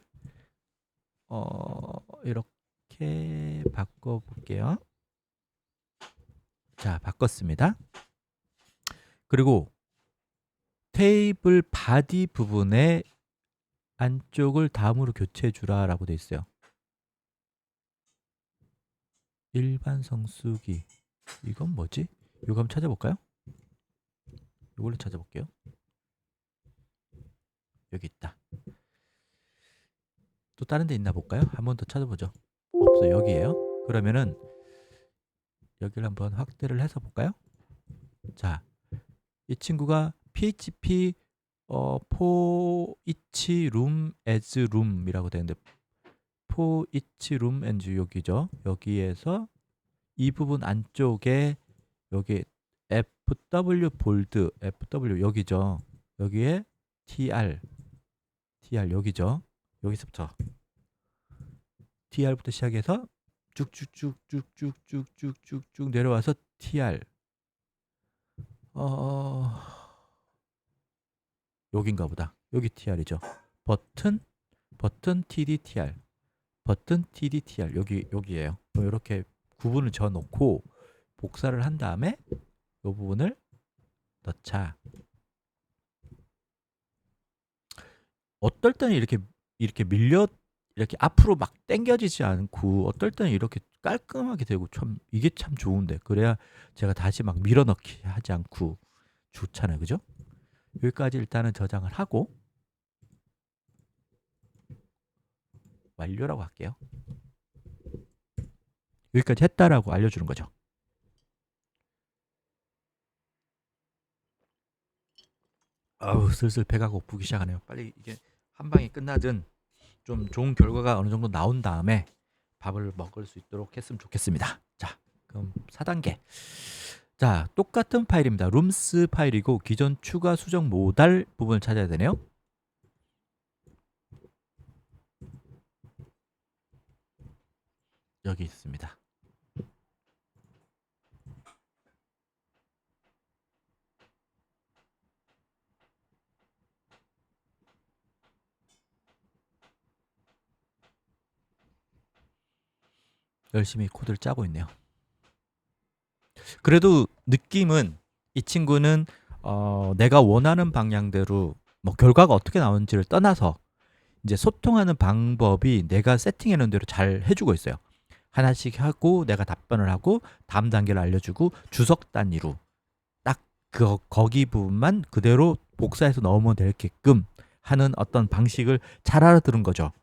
이렇게 바꿔볼게요. 자, 바꿨습니다. 그리고 테이블 바디 부분의 안쪽을 다음으로 교체해 주라라고 돼 있어요. 일반 성수기. 이건 뭐지? 이거 한번 찾아볼까요? 이걸로 찾아볼게요. 여기 있다. 또 다른 데 있나 볼까요? 한 번 더 찾아보죠. 없어요. 여기에요. 그러면은 여기를 한번 확대를 해서 볼까요? 자, 이 친구가 PHP for each room as room이라고 되는데 for each room as 여기죠. 여기에서 이 부분 안쪽에 여기 FW 볼드 FW 여기죠. 여기에 TR 여기죠. 여기서부터 TR부터 시작해서 쭉쭉쭉쭉쭉쭉쭉쭉 내려와서 TR 여긴가 보다. 여기 TR이죠. 버튼 TDTR 버튼 TDTR 여기에요. 이렇게 구분을 져 놓고 복사를 한 다음에 이 부분을 넣자. 어떨 때는 이렇게 밀려 이렇게 앞으로 막 당겨지지 않고 어떨 때는 이렇게 깔끔하게 되고 참 이게 참 좋은데 그래야 제가 다시 막 밀어넣기 하지 않고 좋잖아요. 그죠? 여기까지 일단은 저장을 하고 완료라고 할게요. 여기까지 했다라고 알려주는 거죠. 아우 슬슬 배가 고프기 시작하네요. 빨리 이게 한 방에 끝나든 좀 좋은 결과가 어느 정도 나온 다음에 밥을 먹을 수 있도록 했으면 좋겠습니다. 자, 그럼 4단계. 자, 똑같은 파일입니다. 룸스 파일이고 기존 추가 수정 모달 부분을 찾아야 되네요. 여기 있습니다. 열심히 코드를 짜고 있네요. 그래도 느낌은 이 친구는 내가 원하는 방향대로 뭐 결과가 어떻게 나오는지를 떠나서 이제 소통하는 방법이 내가 세팅해 놓은 대로 잘 해주고 있어요. 하나씩 하고 내가 답변을 하고 다음 단계를 알려주고 주석 단위로 딱 거기 부분만 그대로 복사해서 넣으면 되게끔 하는 어떤 방식을 잘 알아들은 거죠.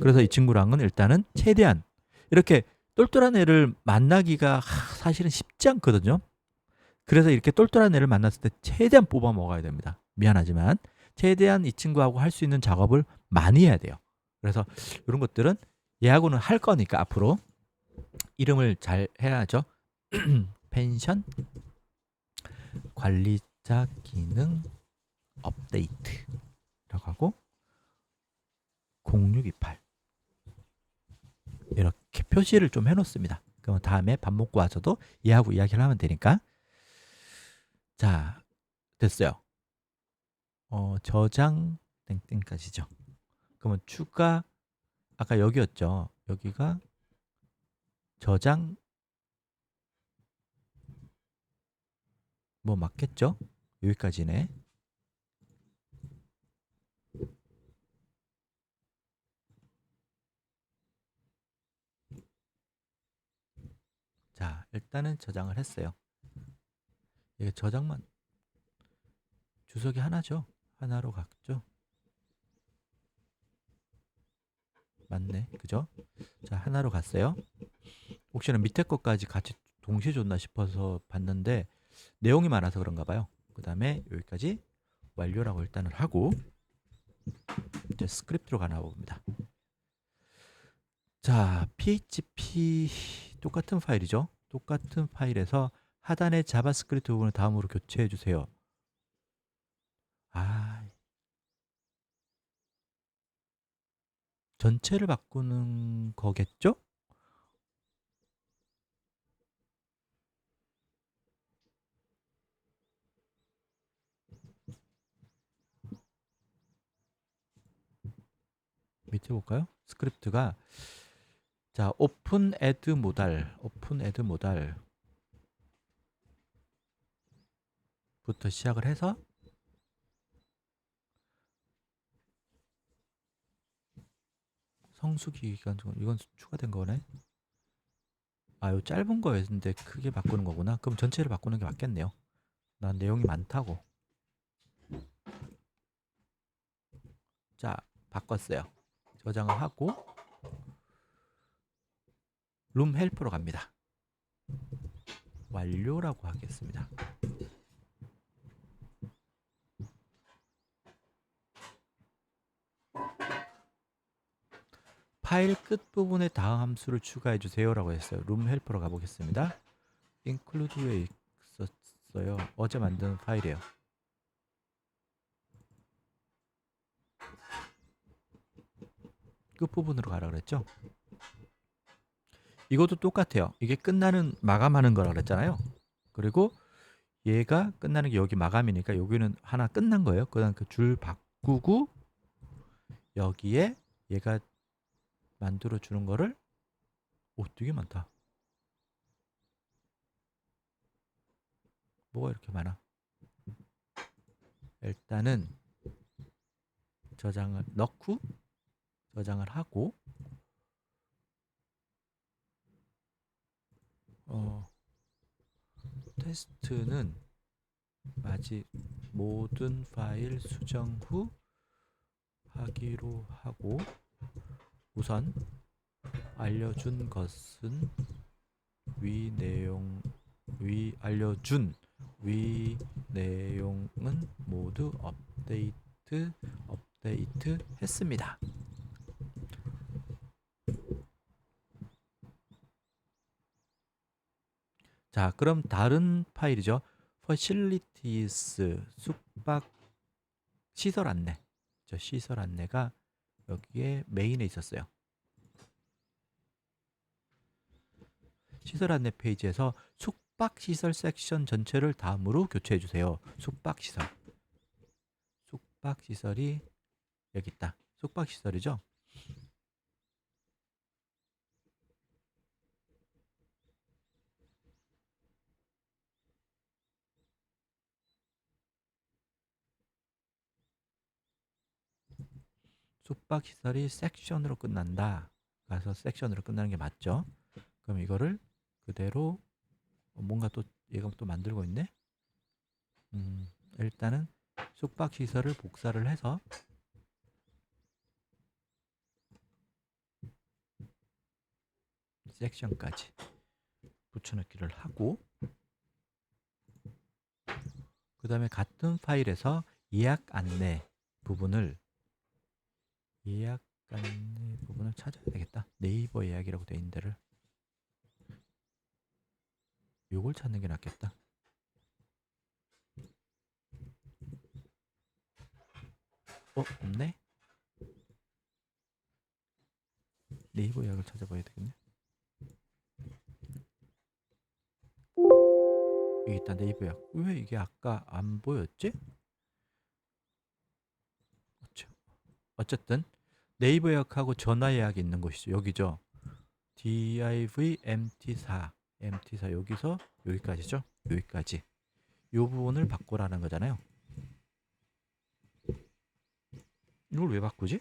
그래서 이 친구랑은 일단은 최대한 이렇게 똘똘한 애를 만나기가 사실은 쉽지 않거든요. 그래서 이렇게 똘똘한 애를 만났을 때 최대한 뽑아 먹어야 됩니다. 미안하지만 최대한 이 친구하고 할 수 있는 작업을 많이 해야 돼요. 그래서 이런 것들은 얘하고는 할 거니까 앞으로 이름을 잘 해야죠. 펜션 관리자 기능 업데이트라고 하고 0628 이렇게 표시를 좀 해놓습니다. 그럼 다음에 밥 먹고 와서도 얘하고 이야기를 하면 되니까. 자, 됐어요. 저장 땡땡까지죠. 그러면 추가 아까 여기였죠. 여기가 저장 뭐 맞겠죠? 여기까지네. 자, 일단은 저장을 했어요. 이게 저장만 주석이 하나죠. 하나로 갔죠. 맞네. 그죠? 자, 하나로 갔어요. 혹시나 밑에 것까지 같이 동시에 줬나 싶어서 봤는데 내용이 많아서 그런가 봐요. 그 다음에 여기까지 완료라고 일단은 하고 이제 스크립트로 가나 봅니다. 자, PHP 똑같은 파일이죠. 똑같은 파일에서 하단의 자바스크립트 부분을 다음으로 교체해 주세요. 전체를 바꾸는 거겠죠? 밑에 볼까요? 스크립트가 자, 오픈 애드 모달 부터 시작을 해서 성수기 기간 중 이건 추가된 거네. 아, 요 짧은 거였는데 크게 바꾸는 거구나. 그럼 전체를 바꾸는 게 맞겠네요. 난 내용이 많다고. 자, 바꿨어요. 저장을 하고 룸 헬프로 갑니다. 완료라고 하겠습니다. 파일 끝부분에 다음 함수를 추가해 주세요라고 했어요. 룸 헬프로 가보겠습니다. include에 있었어요. 어제 만든 파일이에요. 끝부분으로 가라 그랬죠? 이것도 똑같아요. 이게 끝나는 마감하는 거라 그랬잖아요. 그리고 얘가 끝나는 게 여기 마감이니까 여기는 하나 끝난 거예요. 그다음 그 줄 바꾸고 여기에 얘가 만들어 주는 거를 되게 많다. 뭐가 이렇게 많아? 일단은 저장을 넣고 저장을 하고 테스트는 모든 파일 수정 후 하기로 하고 우선 알려준 것은 알려준 위 내용은 모두 업데이트 했습니다. 자, 그럼 다른 파일이죠. Facilities 숙박 시설 안내. 시설 안내가 여기에 메인에 있었어요. 시설 안내 페이지에서 숙박 시설 섹션 전체를 다음으로 교체해 주세요. 숙박 시설이 여기 있다. 숙박 시설이죠. 숙박 시설이 섹션으로 끝난다. 가서 섹션으로 끝나는 게 맞죠? 그럼 이거를 그대로 뭔가 또 얘가 또 만들고 있네. 일단은 숙박 시설을 복사를 해서 섹션까지 붙여넣기를 하고 그 다음에 같은 파일에서 예약 안내 부분을 찾아야 되겠다. 네이버 예약이라고 되어 있는 데를 요걸 찾는 게 낫겠다. 없네? 네이버 예약을 찾아봐야 되겠네. 여기 있다. 네이버 예약. 왜 이게 아까 안 보였지? 어쨌든 네이버 예약하고 전화 예약이 있는 곳이죠. 여기죠. div mt4 여기서 여기까지죠. 여기까지 이 부분을 바꾸라는 거잖아요. 이걸 왜 바꾸지?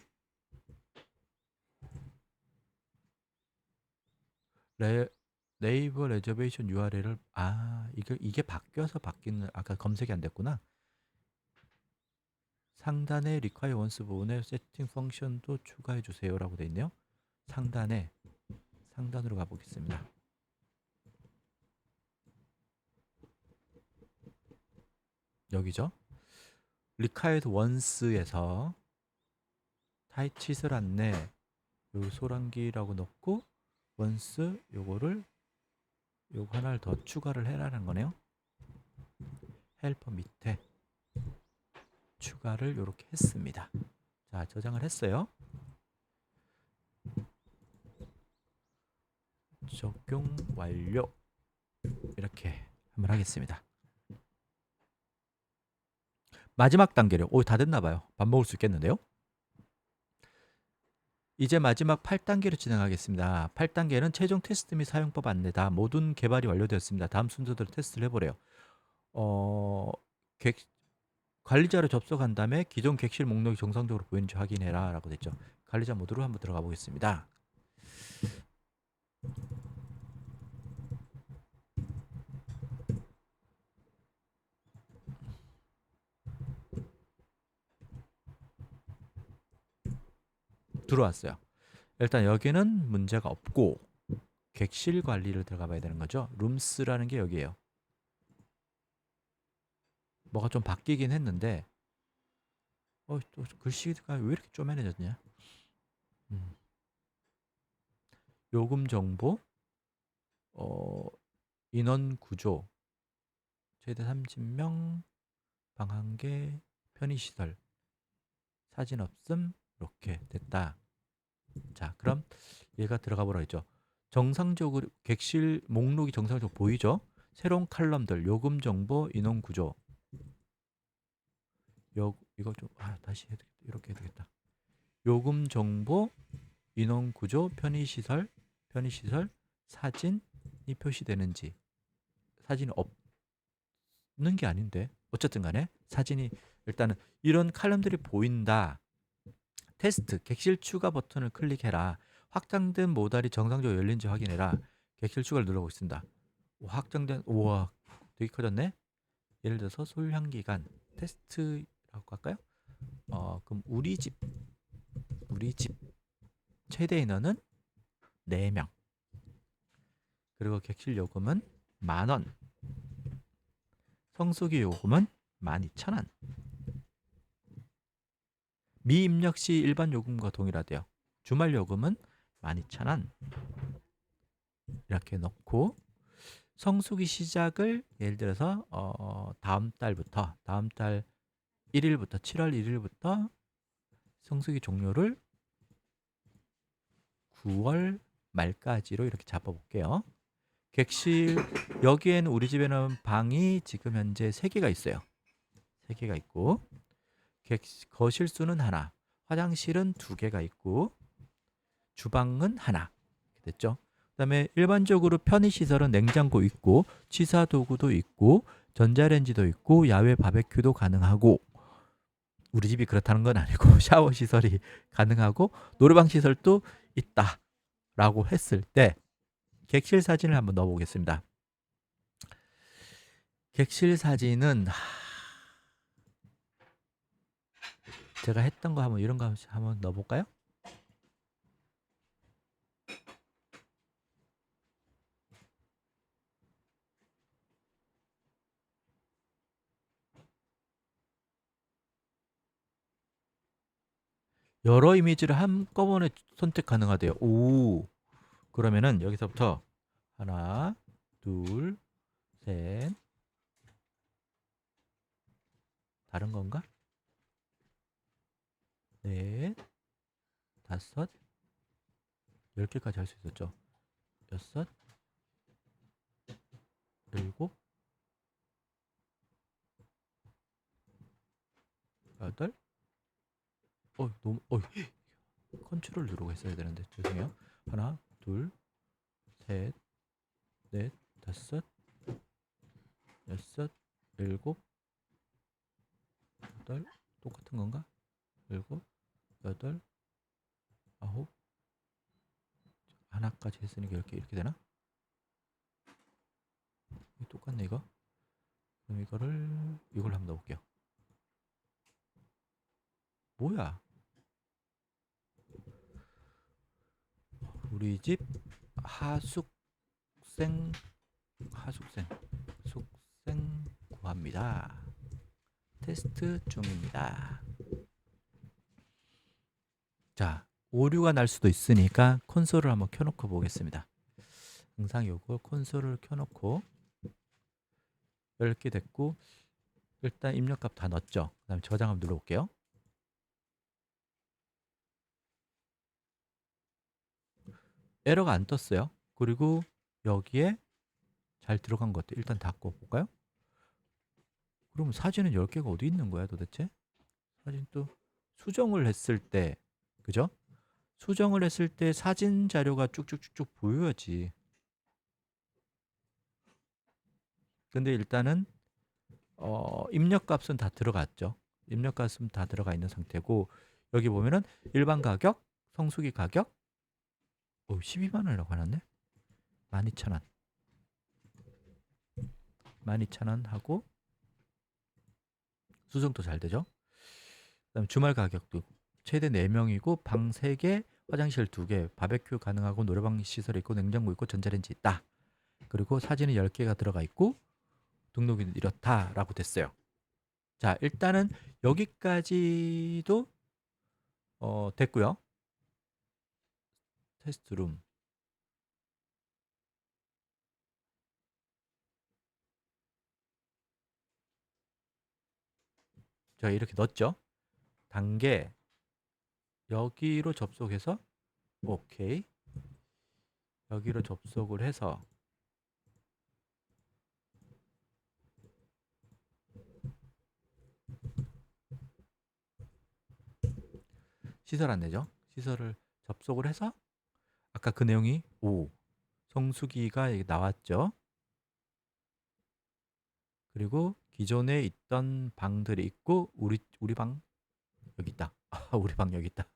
네이버 레저베이션 URL을 이게 바뀌어서 바뀌는 아까 검색이 안 됐구나. 상단에 require once 부분에 세팅 펑션도 추가해 주세요라고 되어 있네요. 상단으로 가보겠습니다. 여기죠. required once에서 타입 시설 안내 요 소란기라고 넣고 once 요거 하나를 더 추가를 해라는 거네요. 헬퍼 밑에 추가를 이렇게 했습니다. 자, 저장을 했어요. 적용 완료. 이렇게 한번 하겠습니다. 마지막 단계요. 다 됐나 봐요. 밥 먹을 수 있겠는데요. 이제 마지막 8단계로 진행하겠습니다. 8단계는 최종 테스트 및 사용법 안내다. 모든 개발이 완료되었습니다. 다음 순서대로 테스트를 해보래요. 관리자로 접속한 다음에 기존 객실 목록이 정상적으로 보이는지 확인해라 라고 됐죠. 관리자 모드로 한번 들어가 보겠습니다. 들어왔어요. 일단 여기는 문제가 없고 객실 관리를 들어가 봐야 되는 거죠. 룸스라는 게 여기예요. 뭐가 좀 바뀌긴 했는데 또 글씨가 왜 이렇게 쪼매내졌냐? 요금 정보, 인원 구조, 최대 30명, 방 1개, 편의시설, 사진 없음, 이렇게 됐다. 자, 그럼 얘가 들어가 보라 했죠. 정상적으로 객실 목록이 정상적으로 보이죠? 새로운 칼럼들, 요금 정보, 인원 구조. 이거 좀 다시 해야 되겠다. 이렇게 해야 되겠다. 요금 정보, 인원 구조, 편의시설, 사진이 표시되는지. 사진이 없는 게 아닌데. 어쨌든 간에 사진이 일단은 이런 칼럼들이 보인다. 테스트, 객실 추가 버튼을 클릭해라. 확장된 모달이 정상적으로 열린지 확인해라. 객실 추가를 누르고 있습니다. 확장된, 우와, 되게 커졌네. 예를 들어서 소요향기간 테스트라고 할까요? 그럼 우리 집 최대 인원은 4명. 그리고 객실 요금은 10,000원. 성수기 요금은 12,000원. 미입력 시 일반 요금과 동일하대요. 주말 요금은 12,000원. 이렇게 넣고 성수기 시작을 예를 들어서 다음 달 1일부터 7월 1일부터 성수기 종료를 9월 말까지로 이렇게 잡아볼게요. 객실 여기에는 우리 집에는 방이 지금 현재 3개가 있어요. 3개가 있고 거실 수는 하나, 화장실은 2개가 있고 주방은 하나. 이렇게 됐죠. 그다음에 일반적으로 편의시설은 냉장고 있고 취사 도구도 있고 전자레인지도 있고 야외 바베큐도 가능하고 우리 집이 그렇다는 건 아니고 샤워 시설이 가능하고 노래방 시설도 있다라고 했을 때 객실 사진을 한번 넣어 보겠습니다. 객실 사진은 제가 했던 거 한번 이런 거 한번 넣어 볼까요? 여러 이미지를 한꺼번에 선택 가능하대요. 오, 그러면은 여기서부터 하나, 둘, 셋, 다른 건가? 넷, 다섯, 10개까지 할 수 있었죠. 여섯, 일곱, 여덟, 너무, 컨트롤 누르고 했어야 되는데 죄송해요. 하나, 둘, 셋, 넷, 다섯, 여섯, 일곱, 여덟, 똑같은 건가? 일곱, 여덟, 아홉, 하나까지 했으니까 이렇게 되나? 똑같네 이거. 그럼 이걸 한번 넣어볼게요. 뭐야? 우리 집 하숙생 구합니다. 테스트 중입니다. 자, 오류가 날 수도 있으니까 콘솔을 한번 켜놓고 보겠습니다. 항상 요거 콘솔을 켜놓고 10개 됐고 일단 입력값 다 넣었죠. 그 다음에 저장 한번 눌러볼게요. 에러가 안 떴어요. 그리고 여기에 잘 들어간 것들 일단 닫고 볼까요? 그럼 사진은 10개가 어디 있는 거야 도대체? 사진 또 수정을 했을 때 그죠? 수정을 했을 때 사진 자료가 쭉쭉쭉쭉 보여야지. 근데 일단은 입력값은 다 들어갔죠. 입력값은 다 들어가 있는 상태고 여기 보면은 일반 가격, 성수기 가격 12만 원이라고 하는데 12,000원 12,000원 하고 수정도 잘 되죠. 그다음에 주말 가격도 최대 4명이고 방 3개, 화장실 2개, 바베큐 가능하고 노래방 시설이 있고 냉장고 있고 전자레인지 있다. 그리고 사진이 10개가 들어가 있고 등록이 이렇다라고 됐어요. 자, 일단은 여기까지도 됐고요. 테스트룸. 제가 이렇게 넣었죠. 단계 여기로 접속해서 오케이. 여기로 접속을 해서 시설 안내죠. 시설을 접속을 해서 아까 그 내용이 성수기가 여기 나왔죠. 그리고 기존에 있던 방들이 있고 우리 방 여기 있다. 우리 방 여기 있다.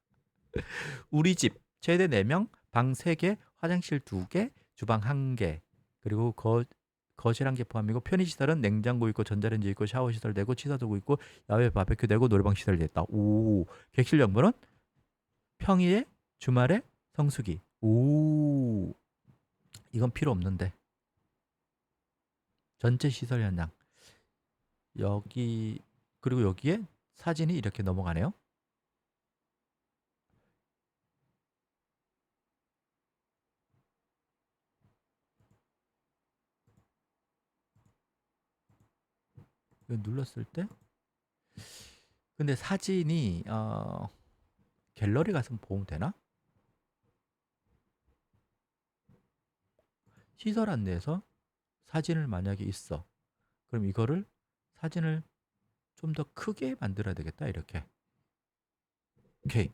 우리 집 최대 4명, 방 3개, 화장실 2개, 주방 1개. 그리고 거실 1개 포함이고 편의시설은 냉장고 있고 전자레인지 있고 샤워시설 되고 취사도구 있고 야외 바베큐 되고 노래방 시설 됐다. 객실 정보는 평일에 주말에 성수기. 이건 필요 없는데. 전체 시설 현장. 여기 그리고 여기에 사진이 이렇게 넘어가네요. 이거 눌렀을 때 근데 사진이 갤러리 가서 보면 되나? 시설 안내에서 사진을 만약에 있어. 그럼 이거를 사진을 좀 더 크게 만들어야 되겠다. 이렇게. 오케이.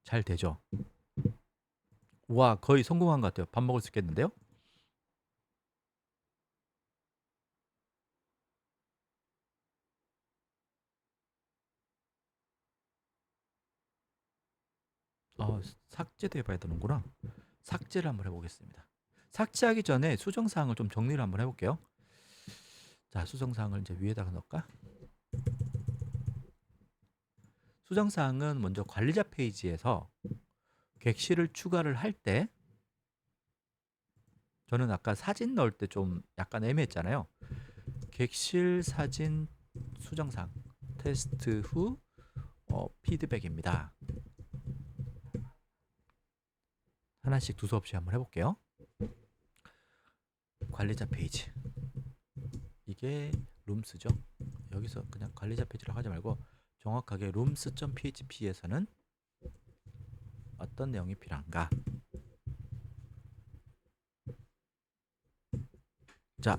잘 되죠? 와, 거의 성공한 것 같아요. 밥 먹을 수 있겠는데요? 삭제도 해봐야 되는구나. 삭제를 한번 해보겠습니다. 삭제하기 전에 수정사항을 좀 정리를 한번 해볼게요. 자, 수정사항을 이제 위에다가 넣을까? 수정사항은 먼저 관리자 페이지에서 객실을 추가를 할 때 저는 아까 사진 넣을 때 좀 약간 애매했잖아요. 객실 사진 수정사항 테스트 후 피드백입니다. 하나씩 두서없이 한번 해볼게요. 관리자 페이지 이게 룸스죠. 여기서 그냥 관리자 페이지라고 하지 말고 정확하게 rooms.php에서는 어떤 내용이 필요한가. 자,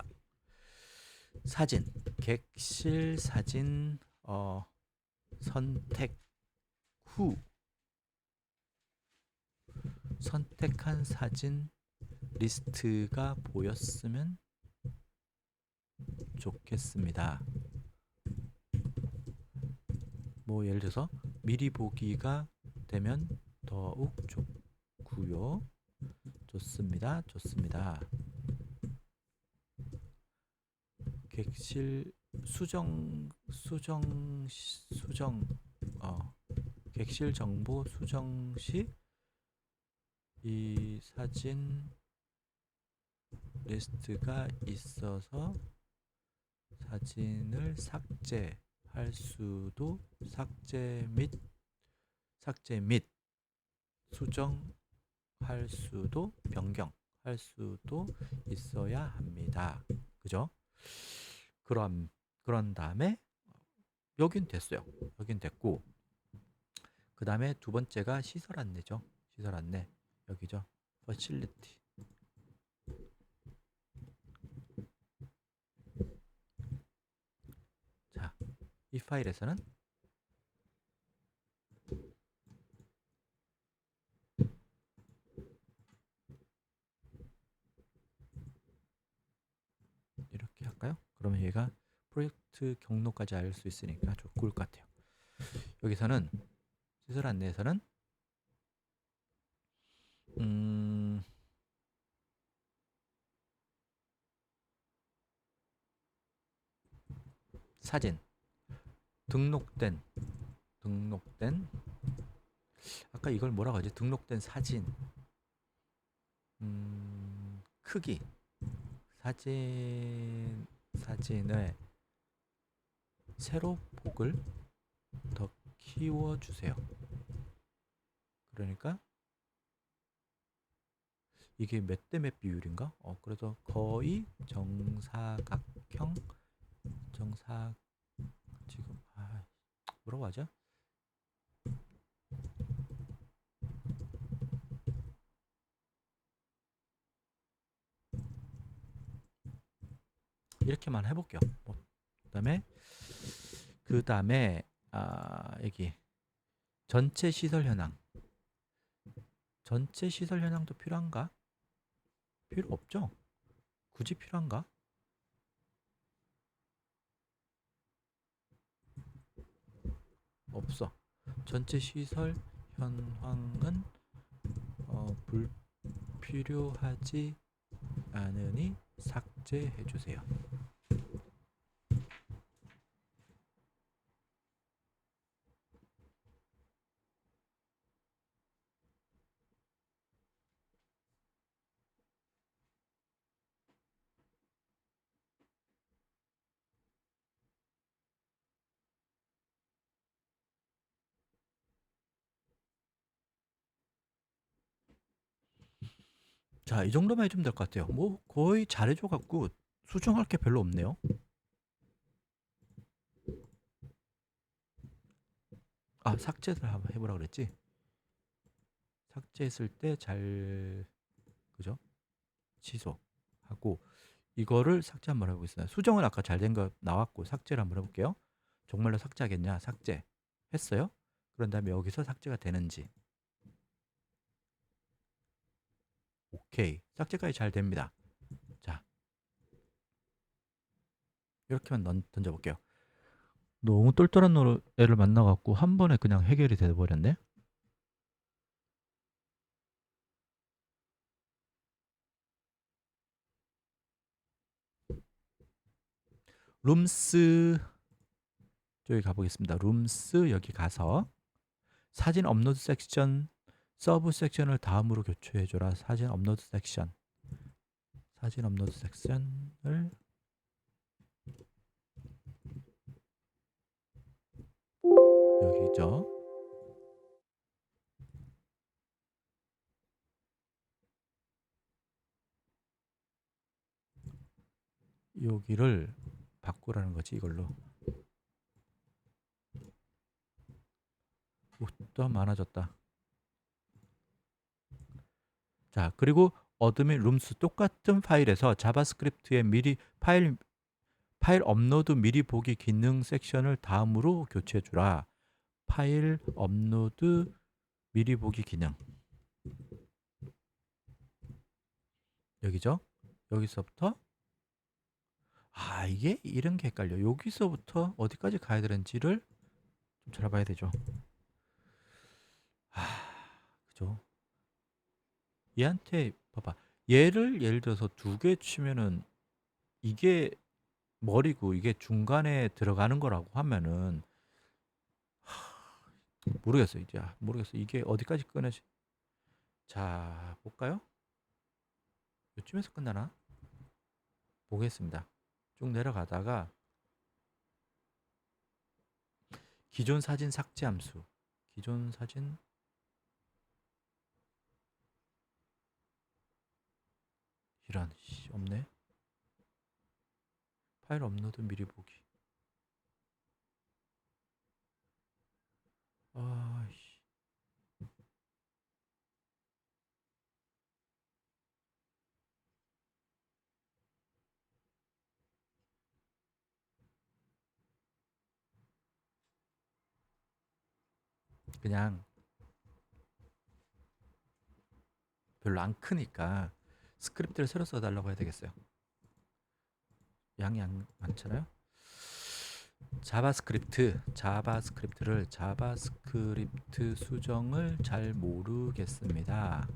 사진 객실 사진 선택 후 선택한 사진 리스트가 보였으면 좋겠습니다. 뭐 예를 들어서 미리 보기가 되면 더욱 좋고요. 좋습니다. 좋습니다. 객실 객실 정보 수정 시 이 사진 리스트가 있어서 사진을 삭제할 수도 삭제 및 수정할 수도 변경할 수도 있어야 합니다. 그죠? 그런 다음에 여긴 됐어요. 여긴 됐고 그 다음에 두 번째가 시설 안내죠. 시설 안내 여기죠. facility 자, 이 파일에서는 이렇게 할까요? 그러면 얘가 프로젝트 경로까지 알 수 있으니까 좋을 것 같아요. 여기서는 시설 안내에서는 음, 사진 등록된 등록된 아까 이걸 뭐라고 하지? 등록된 사진 크기 사진을 세로폭을 더 키워주세요. 그러니까 이게 몇 대 몇 비율인가? 그래서 거의 정사각형 정사 지금 뭐라고 하죠? 이렇게만 해볼게요. 그다음에 여기 전체 시설 현황. 전체 시설 현황도 필요한가? 필요 없죠? 굳이 필요한가? 없어. 전체 시설 현황은 불필요하지 않으니 삭제해 주세요. 자, 이 정도만 해주면 될 것 같아요. 뭐 거의 잘해줘 갖고 수정할 게 별로 없네요. 삭제를 한번 해보라 그랬지. 삭제했을 때 잘 그죠? 취소하고 이거를 삭제 한번 해보겠습니다. 수정은 아까 잘 된 거 나왔고 삭제를 한번 해볼게요. 정말로 삭제하겠냐? 삭제 했어요. 그런 다음에 여기서 삭제가 되는지. 오케이. 삭제까지 잘 됩니다. 자, 이렇게만 던져볼게요. 너무 똘똘한 애를 만나갖고 한 번에 그냥 해결이 돼버렸네. 룸스 저기 가보겠습니다. 룸스 여기 가서 사진 업로드 섹션 서브 섹션을 다음으로 교체해줘라. 사진 업로드 섹션을 여기죠. 여기를 바꾸라는 거지 이걸로. 또 많아졌다. 자, 그리고 어드민 룸스 똑같은 파일에서 자바스크립트에 미리 파일 업로드 미리 보기 기능 섹션을 다음으로 교체해 주라. 파일 업로드 미리 보기 기능. 여기죠? 여기서부터 이게 이런 게 헷갈려. 여기서부터 어디까지 가야 되는지를 좀 찾아봐야 되죠. 그죠? 얘한테 봐봐. 얘를 예를 들어서 두 개 치면은 이게 머리고 이게 중간에 들어가는 거라고 하면은 모르겠어요. 이제 모르겠어. 이게 어디까지 꺼내지? 자, 볼까요? 요쯤에서 끝나나? 보겠습니다. 쭉 내려가다가 기존 사진 삭제 함수. 기존 사진 이런 없네. 파일 업로드 미리 보기. 그냥 별로 안 크니까 스크립트를 새로 써달라고 해야 되겠어요. 양이 많잖아요. 자바스크립트 수정을 잘 모르겠습니다.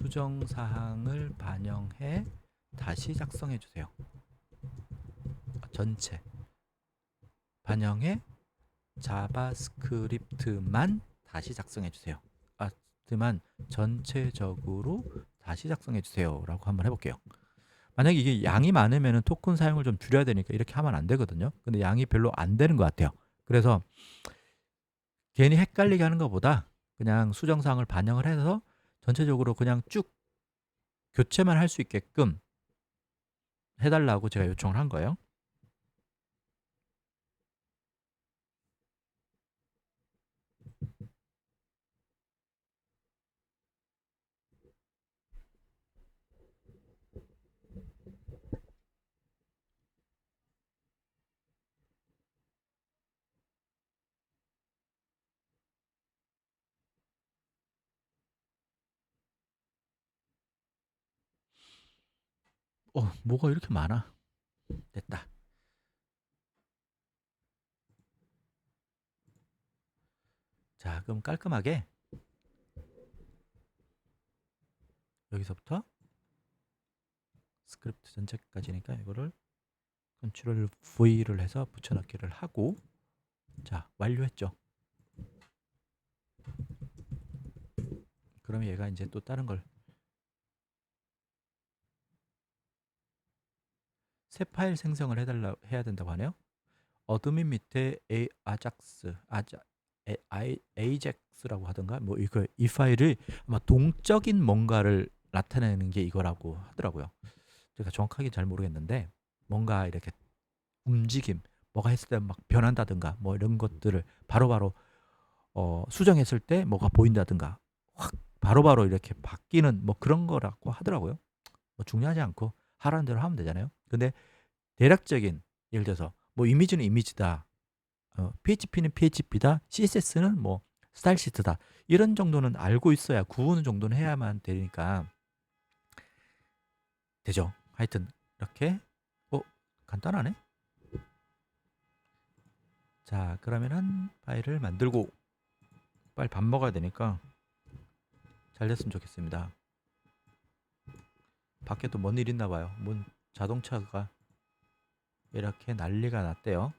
수정 사항을 반영해 다시 작성해 주세요. 전체 반영해 자바스크립트만 다시 작성해 주세요. 하지만 전체적으로 다시 작성해 주세요 라고 한번 해볼게요. 만약에 이게 양이 많으면 토큰 사용을 좀 줄여야 되니까 이렇게 하면 안 되거든요. 근데 양이 별로 안 되는 것 같아요. 그래서 괜히 헷갈리게 하는 것보다 그냥 수정사항을 반영을 해서 전체적으로 그냥 쭉 교체만 할 수 있게끔 해달라고 제가 요청을 한 거예요. 뭐가 이렇게 많아. 됐다. 자, 그럼 깔끔하게 여기서부터 스크립트 전체까지니까 이거를 컨트롤 V를 해서 붙여넣기를 하고, 자, 완료했죠. 그럼 얘가 이제 또 다른 걸 새 파일 생성을 해야 된다고 하네요. 어드민 밑에 AJAX라고 하던가 뭐 이거 이 파일을 아마 동적인 뭔가를 나타내는 게 이거라고 하더라고요. 제가 정확하게 잘 모르겠는데 뭔가 이렇게 움직임, 뭐가 했을 때 막 변한다든가 뭐 이런 것들을 바로바로 수정했을 때 뭐가 보인다든가 확 바로바로 이렇게 바뀌는 뭐 그런 거라고 하더라고요. 뭐 중요하지 않고 하라는 대로 하면 되잖아요. 근데 대략적인, 예를 들어서 뭐 이미지는 이미지다, PHP는 PHP다, CSS는 뭐 스타일 시트다, 이런 정도는 알고 있어야 구분은 정도는 해야만 되니까 되죠. 하여튼 이렇게 간단하네. 자, 그러면은 파일을 만들고 빨리 밥 먹어야 되니까 잘 됐으면 좋겠습니다. 밖에 또 뭔 일 있나 봐요. 자동차가 이렇게 난리가 났대요.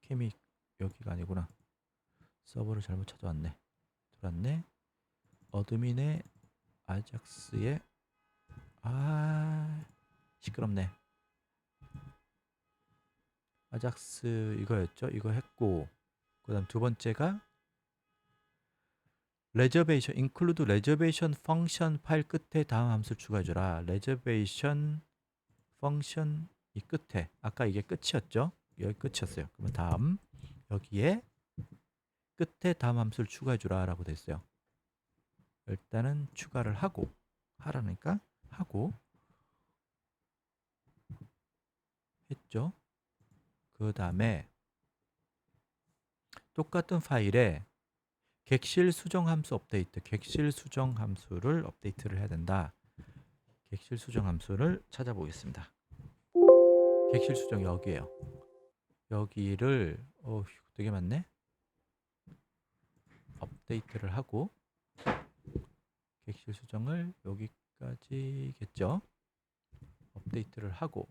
캠이 여기가 아니구나. 서버를 잘못 찾아왔네. 들어왔네. 어드민의 아작스에 시끄럽네. 아작스 이거였죠. 이거 했고, 그 다음 두 번째가 레저베이션, include reservation function 파일 끝에 다음 함수를 추가해줘라. reservation function 이 끝에, 아까 이게 끝이었죠. 여기 끝이었어요. 그러면 다음 여기에 끝에 다음 함수를 추가해주라 라고 됐어요. 일단은 추가를 하고, 하라니까 하고 했죠. 그 다음에 똑같은 파일에 객실 수정 함수 업데이트, 객실 수정 함수를 업데이트를 해야 된다. 객실 수정 함수를 찾아보겠습니다. 객실 수정 여기에요. 여기를 되게 많네. 업데이트를 하고 객실 수정을 여기까지겠죠. 업데이트를 하고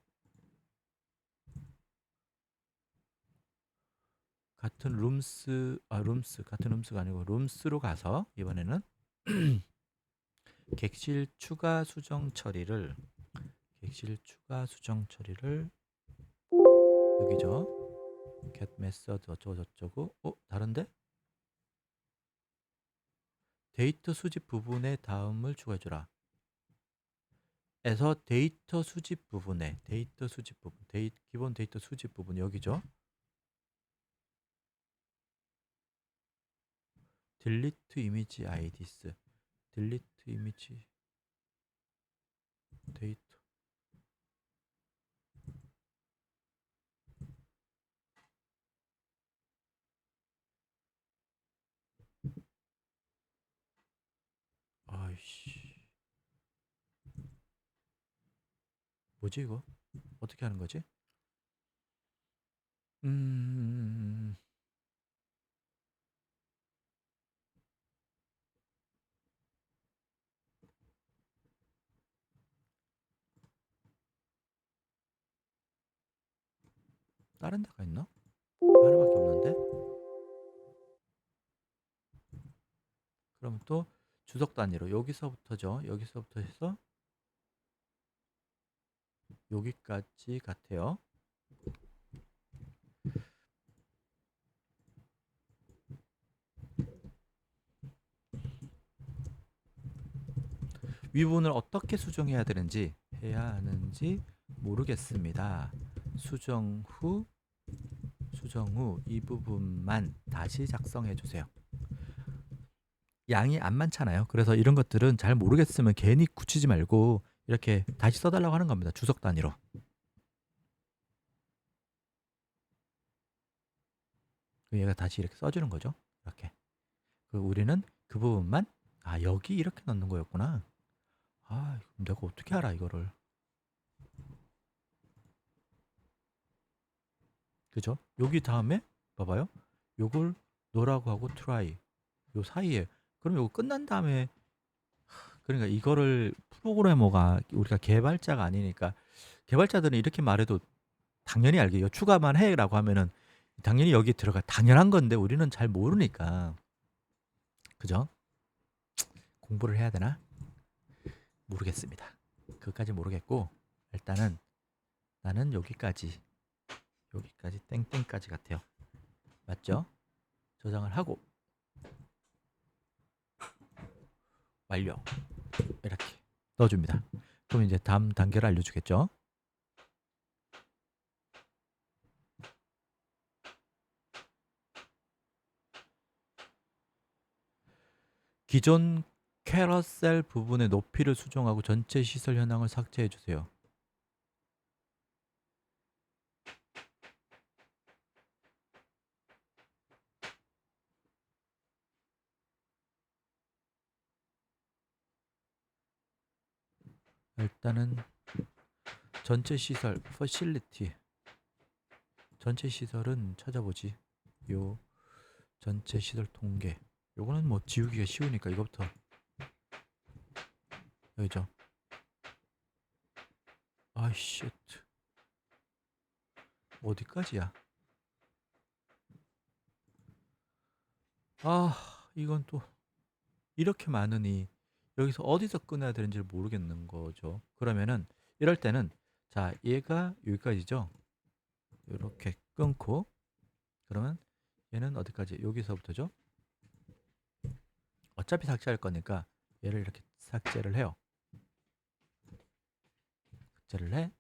같은 같은 룸스가 아니고 룸스로 가서 이번에는 객실 추가 수정 처리를 여기죠. get method 어쩌고저쩌고. 다른데? 데이터 수집 부분에 다음을 추가해주라. 에서 데이터 수집 부분에 기본 데이터 수집 부분 여기죠. delete image IDs, delete image 데이터. 아이씨, 뭐지 이거? 어떻게 하는 거지? 음. 다른 데가 있나? 하나밖에 없는데? 그럼 또 주석 단위로 여기서부터죠. 여기서부터 해서 여기까지 같아요. 위분을 어떻게 수정해야 되는지 해야 하는지 모르겠습니다. 수정 후 이 부분만 다시 작성해 주세요. 양이 안 많잖아요. 그래서 이런 것들은 잘 모르겠으면 괜히 굳히지 말고 이렇게 다시 써달라고 하는 겁니다. 주석 단위로. 얘가 다시 이렇게 써주는 거죠. 이렇게. 우리는 그 부분만 여기 이렇게 넣는 거였구나. 그럼 내가 어떻게 알아 이거를. 그죠? 여기 다음에 봐봐요. 요걸 노라고 하고 try 요 사이에 그럼 요거 끝난 다음에 그러니까 이거를 프로그래머가 우리가 개발자가 아니니까 개발자들은 이렇게 말해도 당연히 알겠죠. 추가만 해라고 하면은 당연히 여기 들어가 당연한 건데 우리는 잘 모르니까 그죠? 공부를 해야 되나? 모르겠습니다. 그것까지 모르겠고 일단은 나는 여기까지 땡땡까지 같아요. 맞죠? 저장을 하고 완료 이렇게 넣어줍니다. 그럼 이제 다음 단계를 알려주겠죠? 기존 캐러셀 부분의 높이를 수정하고 전체 시설 현황을 삭제해 주세요. 일단은 전체 시설 facility 전체 시설은 찾아보지. 요 전체 시설 통계 요거는 뭐 지우기가 쉬우니까 이거부터 여기죠. 아이씨 어디까지야? 이건 또 이렇게 많으니 여기서 어디서 끊어야 되는지를 모르겠는 거죠. 그러면은 이럴 때는 자 얘가 여기까지죠. 이렇게 끊고 그러면 얘는 어디까지? 여기서부터죠. 어차피 삭제할 거니까 얘를 이렇게 삭제를 해요. 삭제를 해.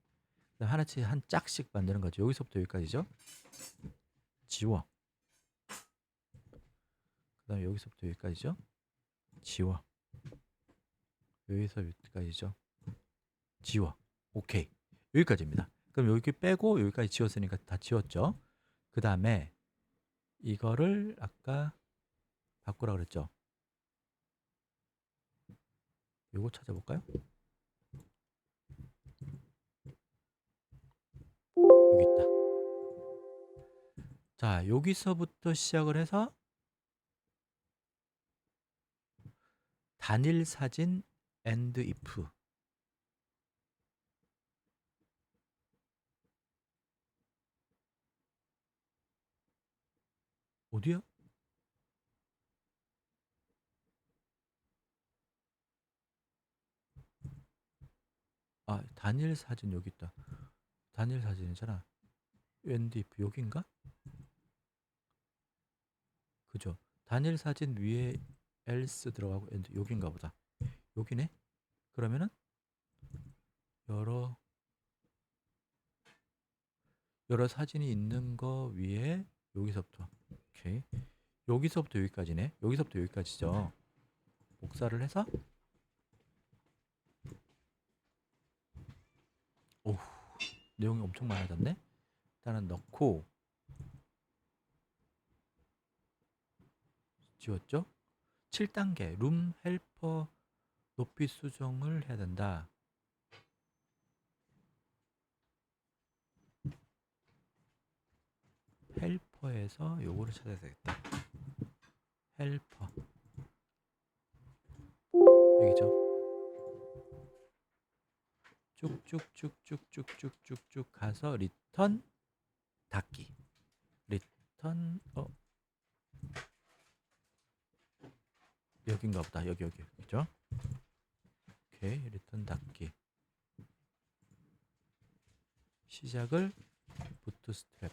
하나씩 한 짝씩 만드는 거죠. 여기서부터 여기까지죠. 지워. 그 다음에 여기서부터 여기까지죠. 지워. 여기서 여기까지죠. 지워. 오케이. 여기까지입니다. 그럼 여기 빼고 여기까지 지웠으니까 다 지웠죠. 그 다음에 이거를 아까 바꾸라 그랬죠. 요거 찾아볼까요? 여기 있다. 자, 여기서부터 시작을 해서 단일 사진 and if 어디야? 단일 사진 여기 있다. 단일 사진이잖아. and if 여긴가? 그죠? 단일 사진 위에 else 들어가고 and 여긴가 보다. 여기네? 그러면은 여러 사진이 있는 거 위에 여기서부터 오케이. 여기서부터 여기까지네. 여기서부터 여기까지죠. 복사를 해서 오 내용이 엄청 많아졌네. 일단은 넣고 지웠죠. 7단계 룸 헬퍼 높이 수정을 해야 된다. 헬퍼에서 요거를 찾아야 되겠다. 헬퍼 여기죠. 쭉쭉쭉쭉쭉쭉쭉 가서 리턴 닫기. 리턴 여긴가 보다. 여기죠. 오케이, 리턴 닫기. 시작을 부트스트랩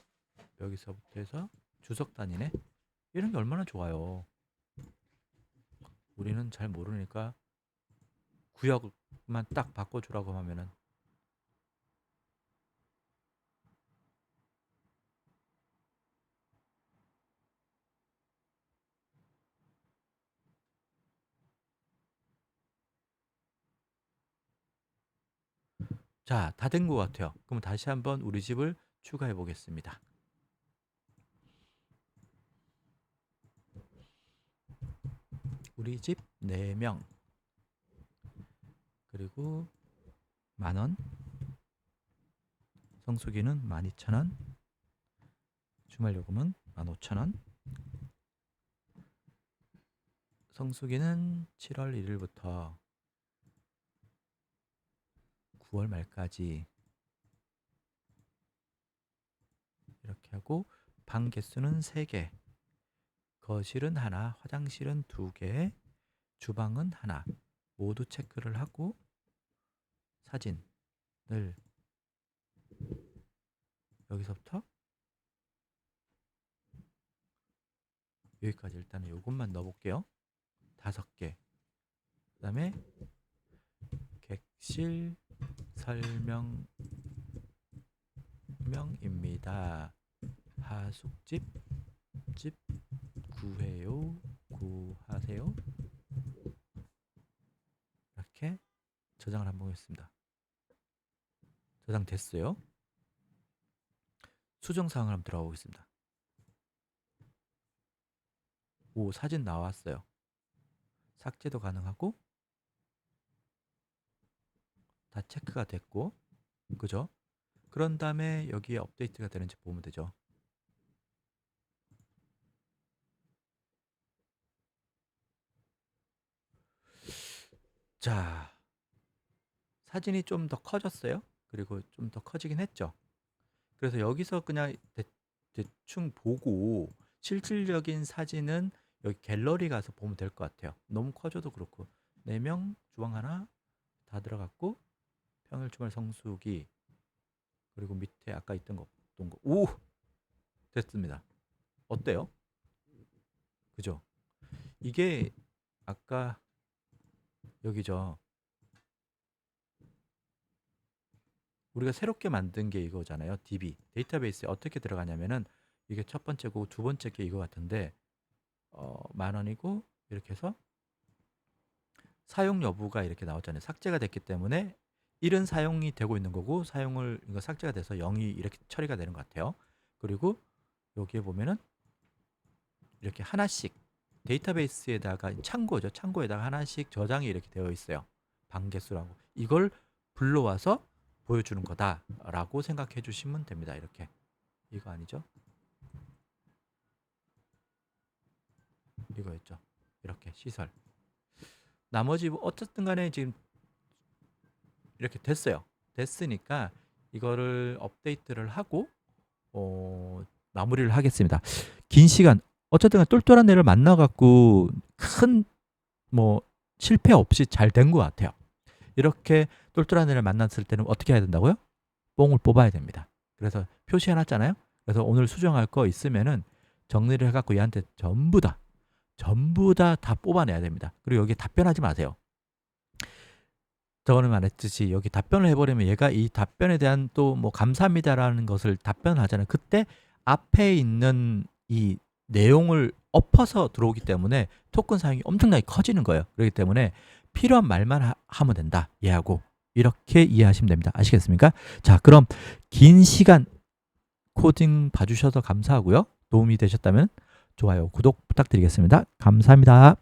여기서부터 해서 주석 단위네. 이런 게 얼마나 좋아요. 우리는 잘 모르니까 구역만 딱 바꿔주라고 하면은 자, 다 된 것 같아요. 그럼 다시 한번 우리 집을 추가해 보겠습니다. 우리 집 4명 그리고 10,000원, 성수기는 12,000원, 주말요금은 15,000원. 성수기는 7월 1일부터 9월 말까지 이렇게 하고, 방 개수는 3개, 거실은 하나, 화장실은 2개, 주방은 하나 모두 체크를 하고 사진을 여기서부터 여기까지 일단은 요것만 넣어볼게요. 5개. 그 다음에 객실 설명입니다. 하숙집 집 구해요. 구하세요. 이렇게 저장을 한번 하겠습니다. 저장됐어요. 수정사항을 한번 들어가 보겠습니다. 오, 사진 나왔어요. 삭제도 가능하고 다 체크가 됐고, 그죠? 그런 다음에 여기에 업데이트가 되는지 보면 되죠. 자, 사진이 좀 더 커졌어요. 그리고 좀 더 커지긴 했죠. 그래서 여기서 그냥 대충 보고 실질적인 사진은 여기 갤러리 가서 보면 될 것 같아요. 너무 커져도 그렇고. 4명, 주방 하나 다 들어갔고, 평일 주말 성수기, 그리고 밑에 아까 있던 거, 오! 됐습니다. 어때요? 그죠? 이게 아까 여기죠. 우리가 새롭게 만든 게 이거잖아요. DB 데이터베이스에 어떻게 들어가냐면은 이게 첫 번째고 두 번째 게 이거 같은데 10,000원이고 이렇게 해서 사용 여부가 이렇게 나왔잖아요. 삭제가 됐기 때문에 1은 사용이 되고 있는 거고, 이거 삭제가 돼서 0이 이렇게 처리가 되는 것 같아요. 그리고 여기에 보면은 이렇게 하나씩 데이터베이스에다가 창고죠. 창고에다가 하나씩 저장이 이렇게 되어 있어요. 방개수라고. 이걸 불러와서 보여주는 거다라고 생각해 주시면 됩니다. 이렇게. 이거 아니죠? 이거였죠. 이렇게 시설. 나머지 어쨌든 간에 지금 이렇게 됐어요. 됐으니까 이거를 업데이트를 하고 마무리를 하겠습니다. 긴 시간 어쨌든 똘똘한 애를 만나갖고 큰 뭐 실패 없이 잘 된 것 같아요. 이렇게 똘똘한 애를 만났을 때는 어떻게 해야 된다고요? 뽕을 뽑아야 됩니다. 그래서 표시해놨잖아요. 그래서 오늘 수정할 거 있으면은 정리를 해갖고 얘한테 전부 다 뽑아내야 됩니다. 그리고 여기 답변하지 마세요. 저번에 말했듯이 여기 답변을 해버리면 얘가 이 답변에 대한 또 뭐 감사합니다라는 것을 답변을 하잖아요. 그때 앞에 있는 이 내용을 엎어서 들어오기 때문에 토큰 사용이 엄청나게 커지는 거예요. 그렇기 때문에 필요한 말만 하면 된다. 얘하고 이렇게 이해하시면 됩니다. 아시겠습니까? 자, 그럼 긴 시간 코딩 봐주셔서 감사하고요. 도움이 되셨다면 좋아요, 구독 부탁드리겠습니다. 감사합니다.